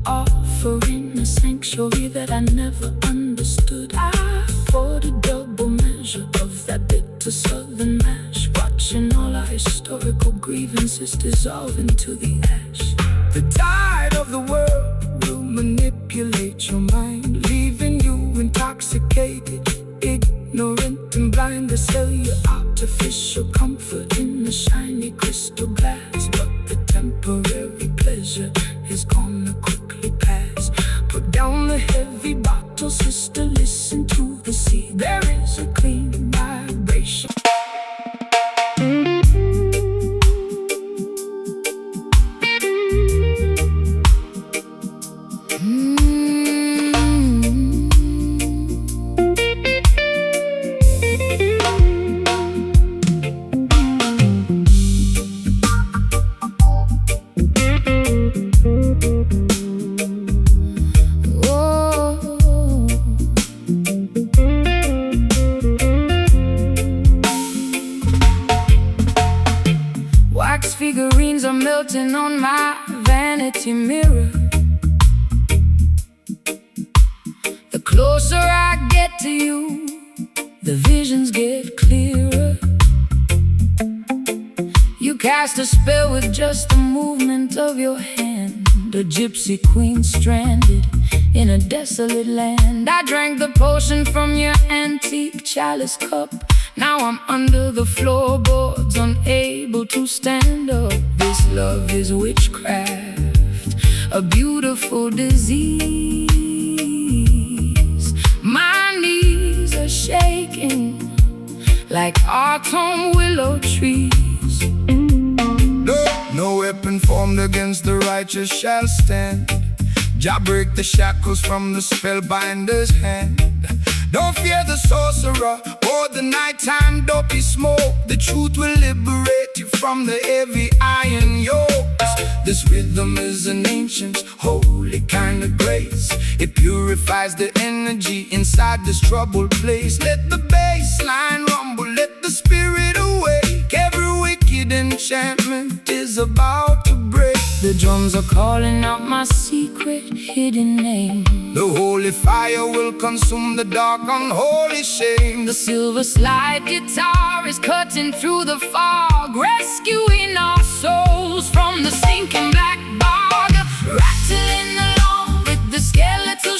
offering a sanctuary that I never understood. I poured a double measure of that bitter southern mash, watching all our historical grievances dissolve into the ash. The tide of the world will manipulate your mind, leaving you intoxicated, ignorant and blind. They sell you artificial comfort in the shiny crystal glass, but the temporary pleasure is gonna quickly pass. Put down the heavy bottle, sister, listen to the sea. There is a clean vibration. Wax figurines are melting on my vanity mirror. The closer I get to you, the visions get clearer. You cast a spell with just the movement of your hand, a gypsy queen stranded in a desolate land. I drank the potion from your antique chalice cup. Now I'm under the floorboards, unable to stand up. This love is witchcraft, a beautiful disease. My knees are shaking like autumn willow trees. No weapon formed against the righteous shall stand. Jah break the shackles from the spellbinder's hand. Don't fear the sorcerer or the nighttime dopey smoke. The truth will liberate you from the heavy iron yokes. This rhythm is an ancient, holy kind of grace. It purifies the energy inside this troubled place. Let the bass line rumble, let the spirit awake. Every wicked enchantment is about to break. The drums are calling out my secret hidden name. The holy fire will consume the dark unholy shame. The silver slide guitar is cutting through the fog, rescuing our souls from the sinking black bog. Rattling along with the skeletal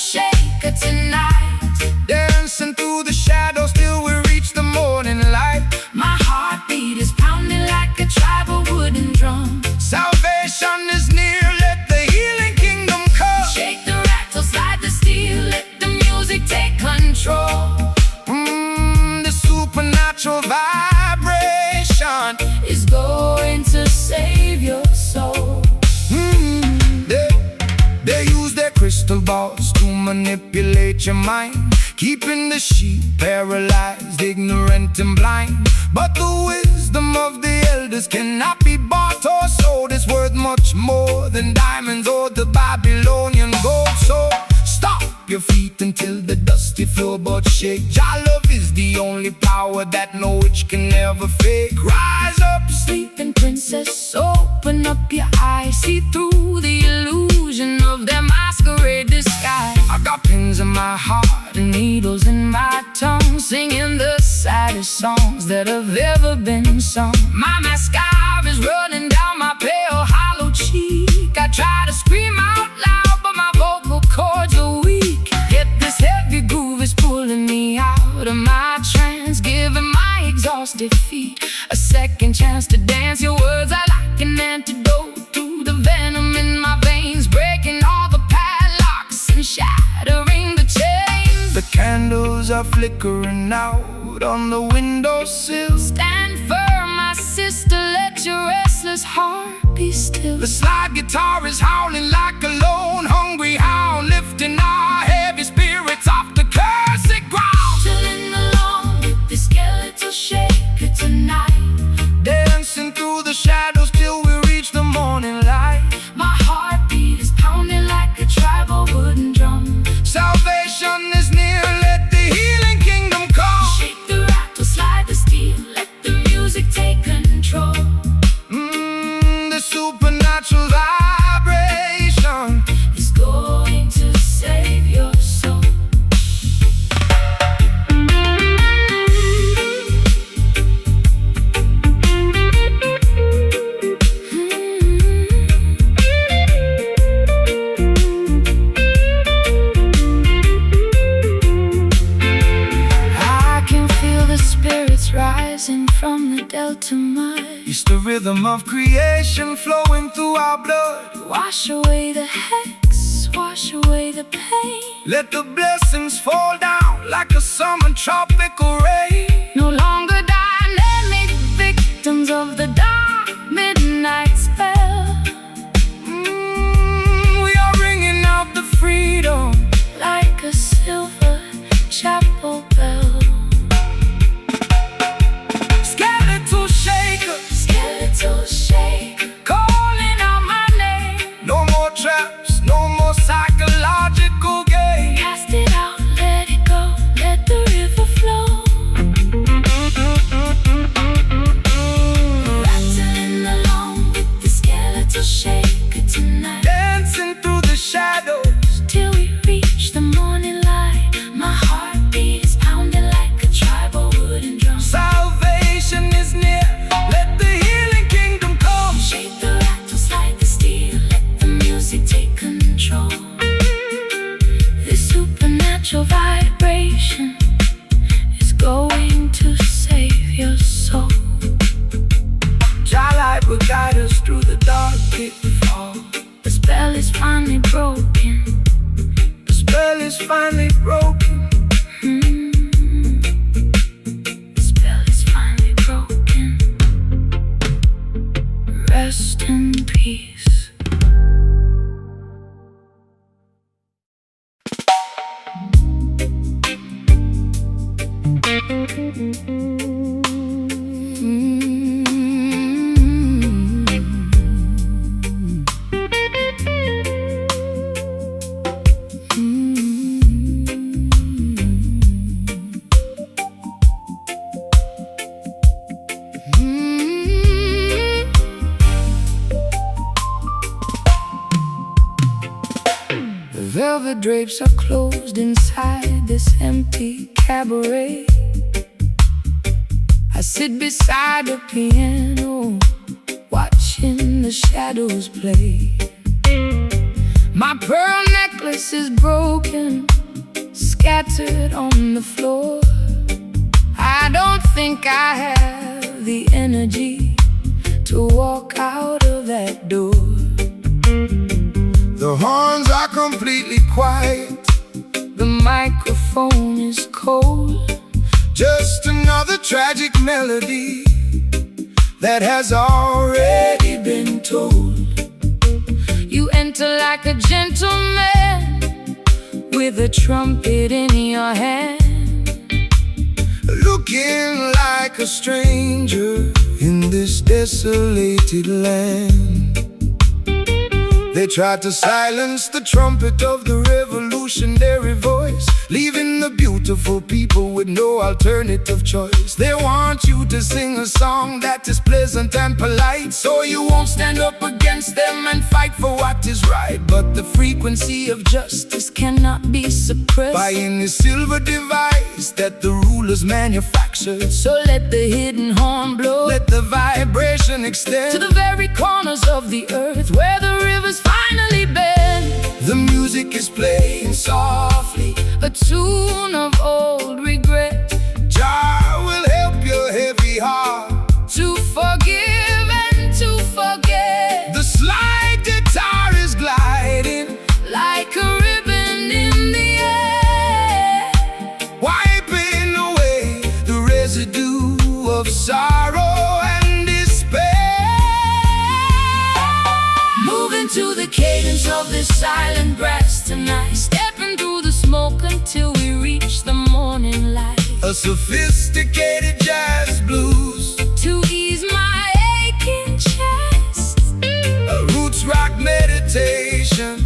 boss to manipulate your mind, keeping the sheep paralyzed, ignorant and blind. But the wisdom of the elders cannot be bought or sold. It's worth much more than diamonds or the Babylonian gold. So stop your feet until the dusty floorboards shake. Jah love is the only power that no witch can ever fake. Rise up, Sleeping princess, open up your eyes. See through the illusion of their masquerade disguise. I got pins in my heart and needles in my tongue, singing the saddest songs that have ever been sung. My mascara is running down my pale hollow cheek. I try to scream out loud, but my vocal cords are weak. Yet this heavy groove is pulling me out of my trance, giving my exhausted feet a second chance to dance. Your words are like an antidote to the venom in my veins, breaking all the padlocks and shattering the chains. The candles are flickering out on the windowsill. Stand firm, my sister, let your restless heart be still. The slide guitar is howling like a lone hungry hound, lifting our heavy spirits off the cursed ground. Chilling along with the skeletal shaker tonight, dancing through the shadows till we reach the morning light. My heartbeat is pounding like a tribal wooden drum. Salvation is near, let the healing kingdom come. Shake the rattle, slide the steel, let the music take control. The supernatural vibration is going to save your soul. I can feel the spirits rising from the delta mud. It's the rhythm of creation flowing through our blood. Wash away the hex, wash away the pain. Let the blessings fall down like a summer tropical rain. No longer dynamic victims of the dark midnight spell. We are ringing out the freedom like a silver chapel bell. Skeletal shaker, skeletal shaker, calling out my name. No more traps, no more psychological games. Cast it out, let it go, let the river flow. Rattling along with the skeletal shaker tonight, dancing through the shadows till we reach the morning light. My heartbeat is pounding like a tribal wooden drum. Salvation is near, let the healing kingdom come. Shake the rattle, slide the steel, let the music take control. This supernatural vibration is going to save your soul. Jah light will guide us through the dark pitfall. The spell is finally broken. The spell is finally broken. The spell is finally broken. Rest in peace. The velvet drapes are closed inside this empty cabaret. I sit beside the piano, watching the shadows play. My pearl necklace is broken, scattered on the floor. I don't think I have the energy to walk out of that door. The horns are completely quiet, the microphone is cold. Just another tragic melody that has already been told. You enter like a gentleman, with a trumpet in your hand, looking like a stranger in this desolated land. They tried to silence the trumpet of the revolutionary voice, leaving the beautiful people with no alternative choice. They want you to sing a song that is pleasant and polite, so you won't stand up against them and fight for what is right. But the frequency of justice cannot be suppressed by any silver device that the rulers manufactured. So let the hidden horn blow, let the vibration extend to the very corners of the earth where the rivers finally bend. The music is playing softly, a tune of old regret. Jah will help your heavy heart to forgive and to forget. The slide guitar is gliding like a ribbon in the air, wiping away the residue of sorrow and despair. Moving to the cadence of this silent brass tonight, stepping through the smoke until we reach the morning light. A sophisticated jazz blues to ease my aching chest, a roots rock meditation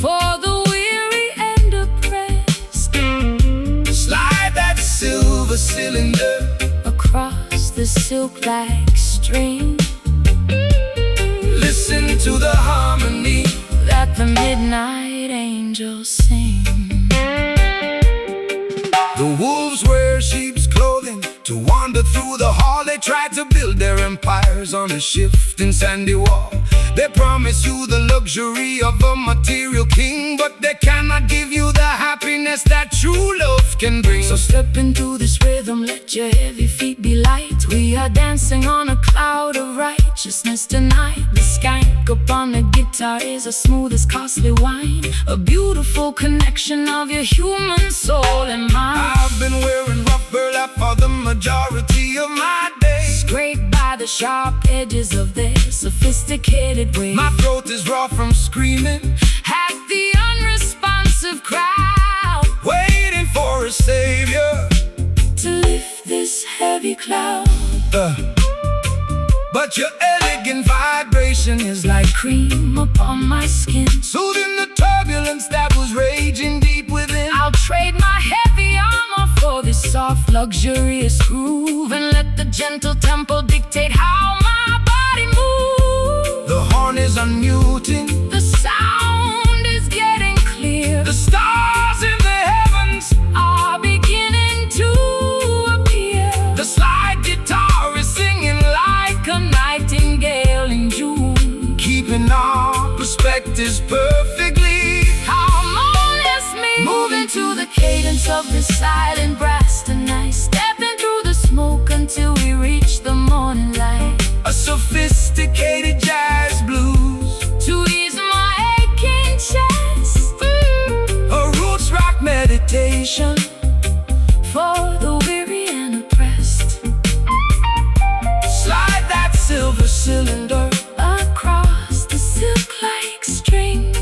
for the weary and oppressed. Slide that silver cylinder across the silk-like string. Listen to the harmony that the midnight angels sing. The wolves wear sheep's clothing to wander through the hall. They try to build their empires on a shifting sandy wall. They promise you the luxury of a material king, but they cannot give you the happiness that true love can bring. So step into this rhythm, let your heavy feet be light. We are dancing on a cloud of righteousness tonight. The skank upon the guitar is as smooth as costly wine, a beautiful connection of your human soul and mind. I've been wearing rough burlap for the majority of my days, scraped by the sharp edges of their sophisticated ways. My throat is raw from screaming at the unresponsive crowd, waiting for a savior to lift this heavy cloud. But your elegant vibration is like cream upon my skin, soothing the turbulence that was raging deep within. I'll trade my heavy armor for this soft, luxurious groove, and let the gentle tempo dictate how my body moves. The horn is unmuting, the sound is getting clear. The stars in the heavens are beginning to appear. The slide guitar is singing like a nightingale in June, keeping our perspectives perfectly harmoniously. Moving to the cadence of the silent brass tonight, stepping through the smoke until we reach the morning light. A sophisticated jazz blues to ease my aching chest, a roots rock meditation for the weary and oppressed. Slide that silver cylinder across the silk-like string.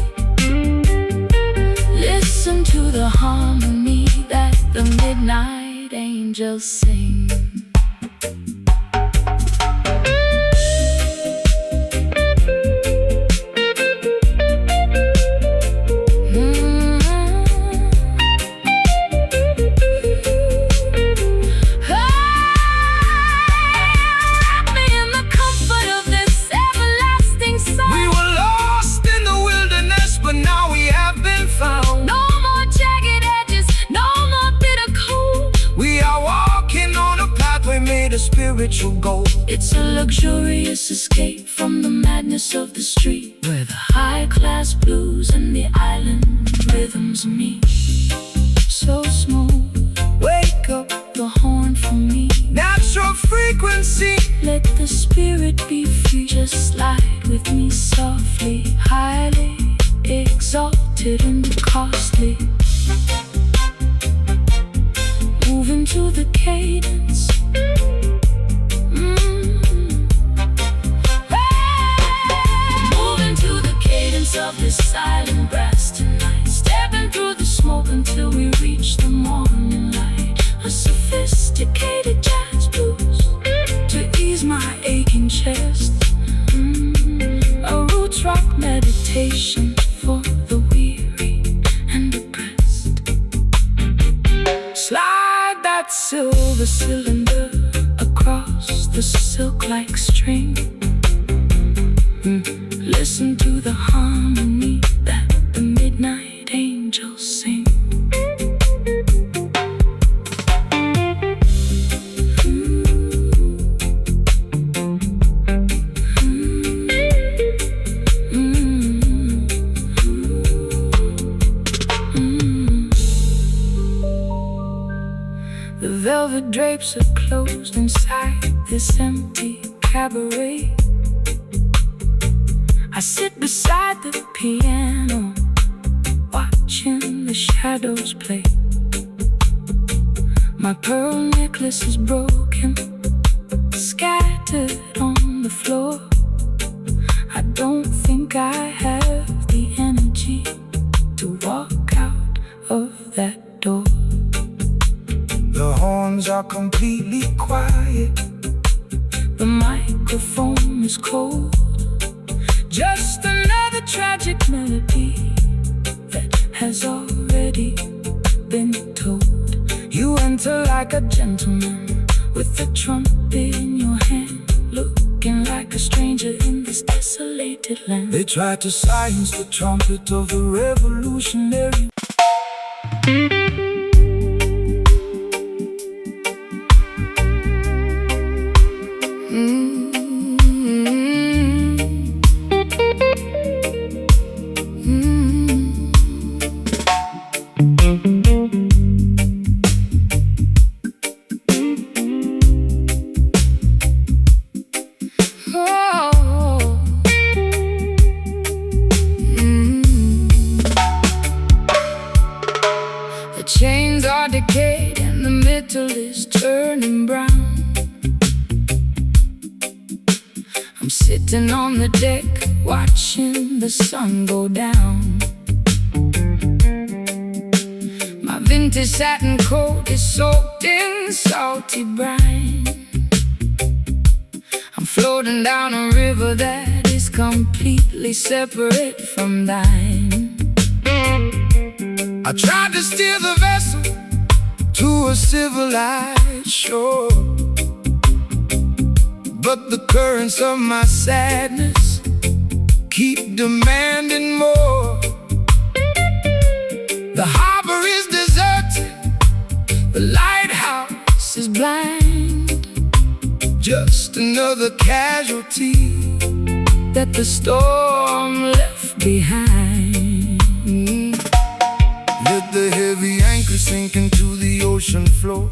Listen to the harmony that the midnight angels sing. Spiritual goal. It's a luxurious escape from the madness of the street, where the high-class blues and the island rhythms meet. So smooth, wake up the horn for me. Natural frequency, let the spirit be free. Just slide with me softly, highly exalted and costly. Moving to the cadence, of this silent brass tonight, stepping through the smoke silver cylinder across the silk-like string. Listen to the harmony that the midnight angels sing. The velvet drapes are closed inside this empty cabaret. I sit beside the piano, watching the shadows play. My pearl necklace is broken, scattered on the floor. I don't think I have the energy to walk out of that door. The horns are completely quiet. The microphone is cold. Just another tragic melody that has already been told. You enter like a gentleman with a trumpet in your hand, looking like a stranger in this desolated land. They try to silence the trumpet of the revolutionary. Chains are decayed and the metal is turning brown. I'm sitting on the deck watching the sun go down. My vintage satin coat is soaked in salty brine. I'm floating down a river that is completely separate from thine. I tried to steer the vessel to a civilized shore, but the currents of my sadness keep demanding more. The harbor is deserted, the lighthouse is blind, just another casualty that the storm left behind. Let the heavy anchor sink into the ocean floor.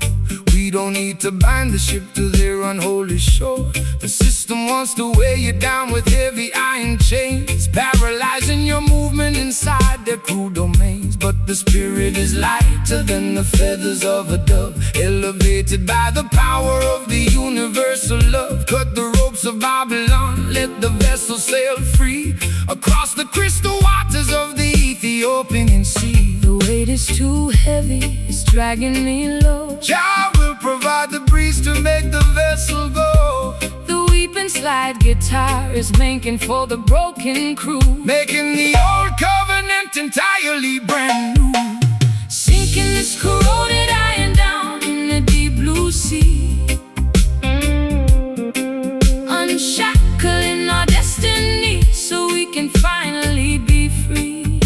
We don't need to bind the ship to their unholy shore. The system wants to weigh you down with heavy iron chains, paralyzing your movement inside their cruel domains. But the spirit is lighter than the feathers of a dove, elevated by the power of the universal love. Cut the ropes of Babylon, let the vessel sail free across the crystal waters of the Ethiopian sea. The weight is too heavy, it's dragging me low. Jah will provide the breeze to make the vessel go. The weeping slide guitar is making for the broken crew, making the old covenant entirely brand new. Sinking this corroded iron down in the deep blue sea, unshackling our destiny so we can finally be free.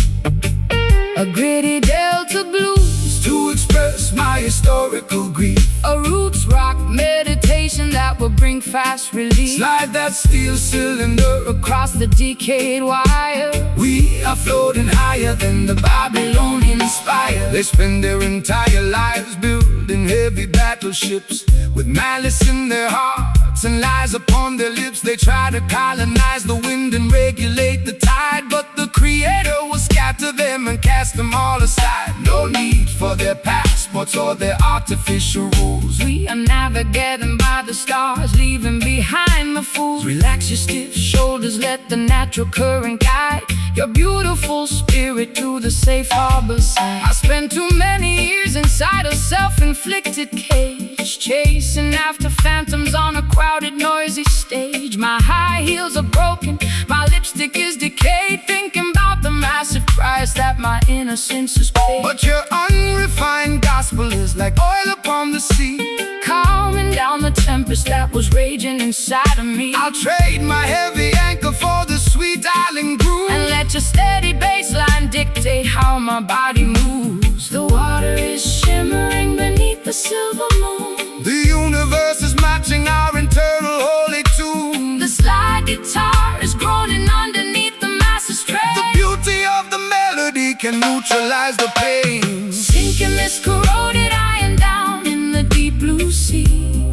A gritty delta blues to express my historical grief, a roots rock meditation that will bring fast relief. Slide that steel cylinder across the decayed wire. We are floating higher than the Babylonian spire. They spend their entire lives building heavy battleships, with malice in their hearts and lies upon their lips. They try to colonize the wind and regulate the tide, but the Creator will scatter them and cast them all aside. No need for their passports or their artificial rules. We are navigating by the stars, leaving behind the fools. Relax your stiff shoulders, let the natural current guide your beautiful spirit to the safe harbor side. I spent too many years inside a self-inflicted cage, chasing after phantoms on a crowded, noisy stage. My high heels are broken, my lipstick is decayed, thinking about the massive price that my innocence has paid. But your unrefined gospel is like oil upon upon the sea, calming down the tempest that was raging inside of me. I'll trade my heavy anchor for the sweet island groove, and let your steady bassline dictate how my body moves. The water is shimmering beneath the silver moon. The universe is matching our internal holy tune. The slide guitar is groaning underneath the massive strain. The beauty of the melody can neutralize the pain. Sinking this corroded iron down in the deep blue sea,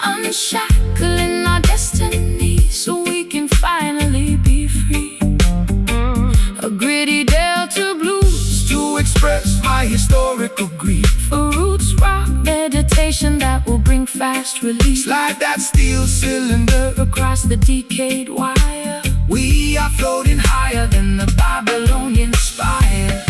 unshackling our destiny so we can finally be free. A gritty delta blues to express my historical grief. A roots rock meditation that will bring fast relief. Slide that steel cylinder across the decayed wire. We are floating higher than the Babylonian spire.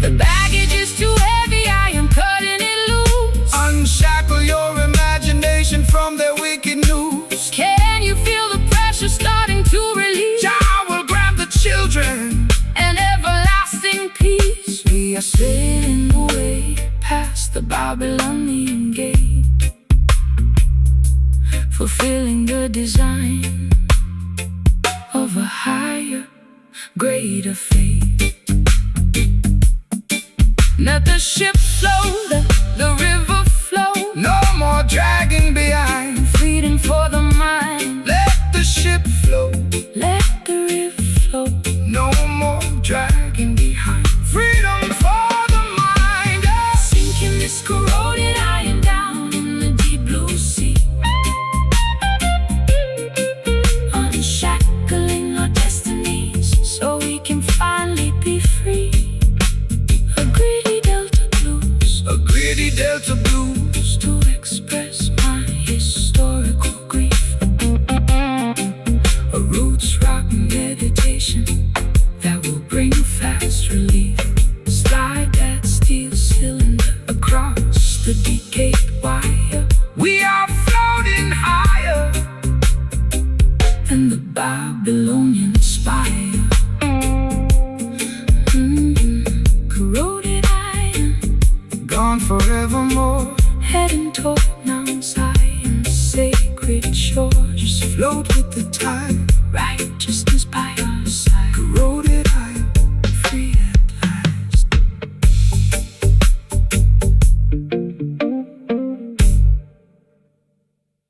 The baggage is too heavy, I am cutting it loose. Unshackle your imagination from their wicked news. Can you feel the pressure starting to release? Jah will grab the children An everlasting peace. we are Sailing away past the Babylonian gate, fulfilling the design of a higher, greater fate. Let the ship flow, let the river flow. No more dragging behind. Freedom for the mind. Let the ship flow. Let the river flow. No more dragging behind. Freedom for the mind. Sinking this corroded iron down in the deep blue sea, unshackling our destinies so we can finally be free. A gritty delta blues, A gritty delta blues to express my historical grief. A roots rock meditation that will bring fast relief. Slide that steel cylinder across the decayed wire. We are floating higher And the Babylonian spire. Corroded iron, gone forevermore. heading toward Mount Zion's sacred shores. Float with the tide. Righteousness by our side.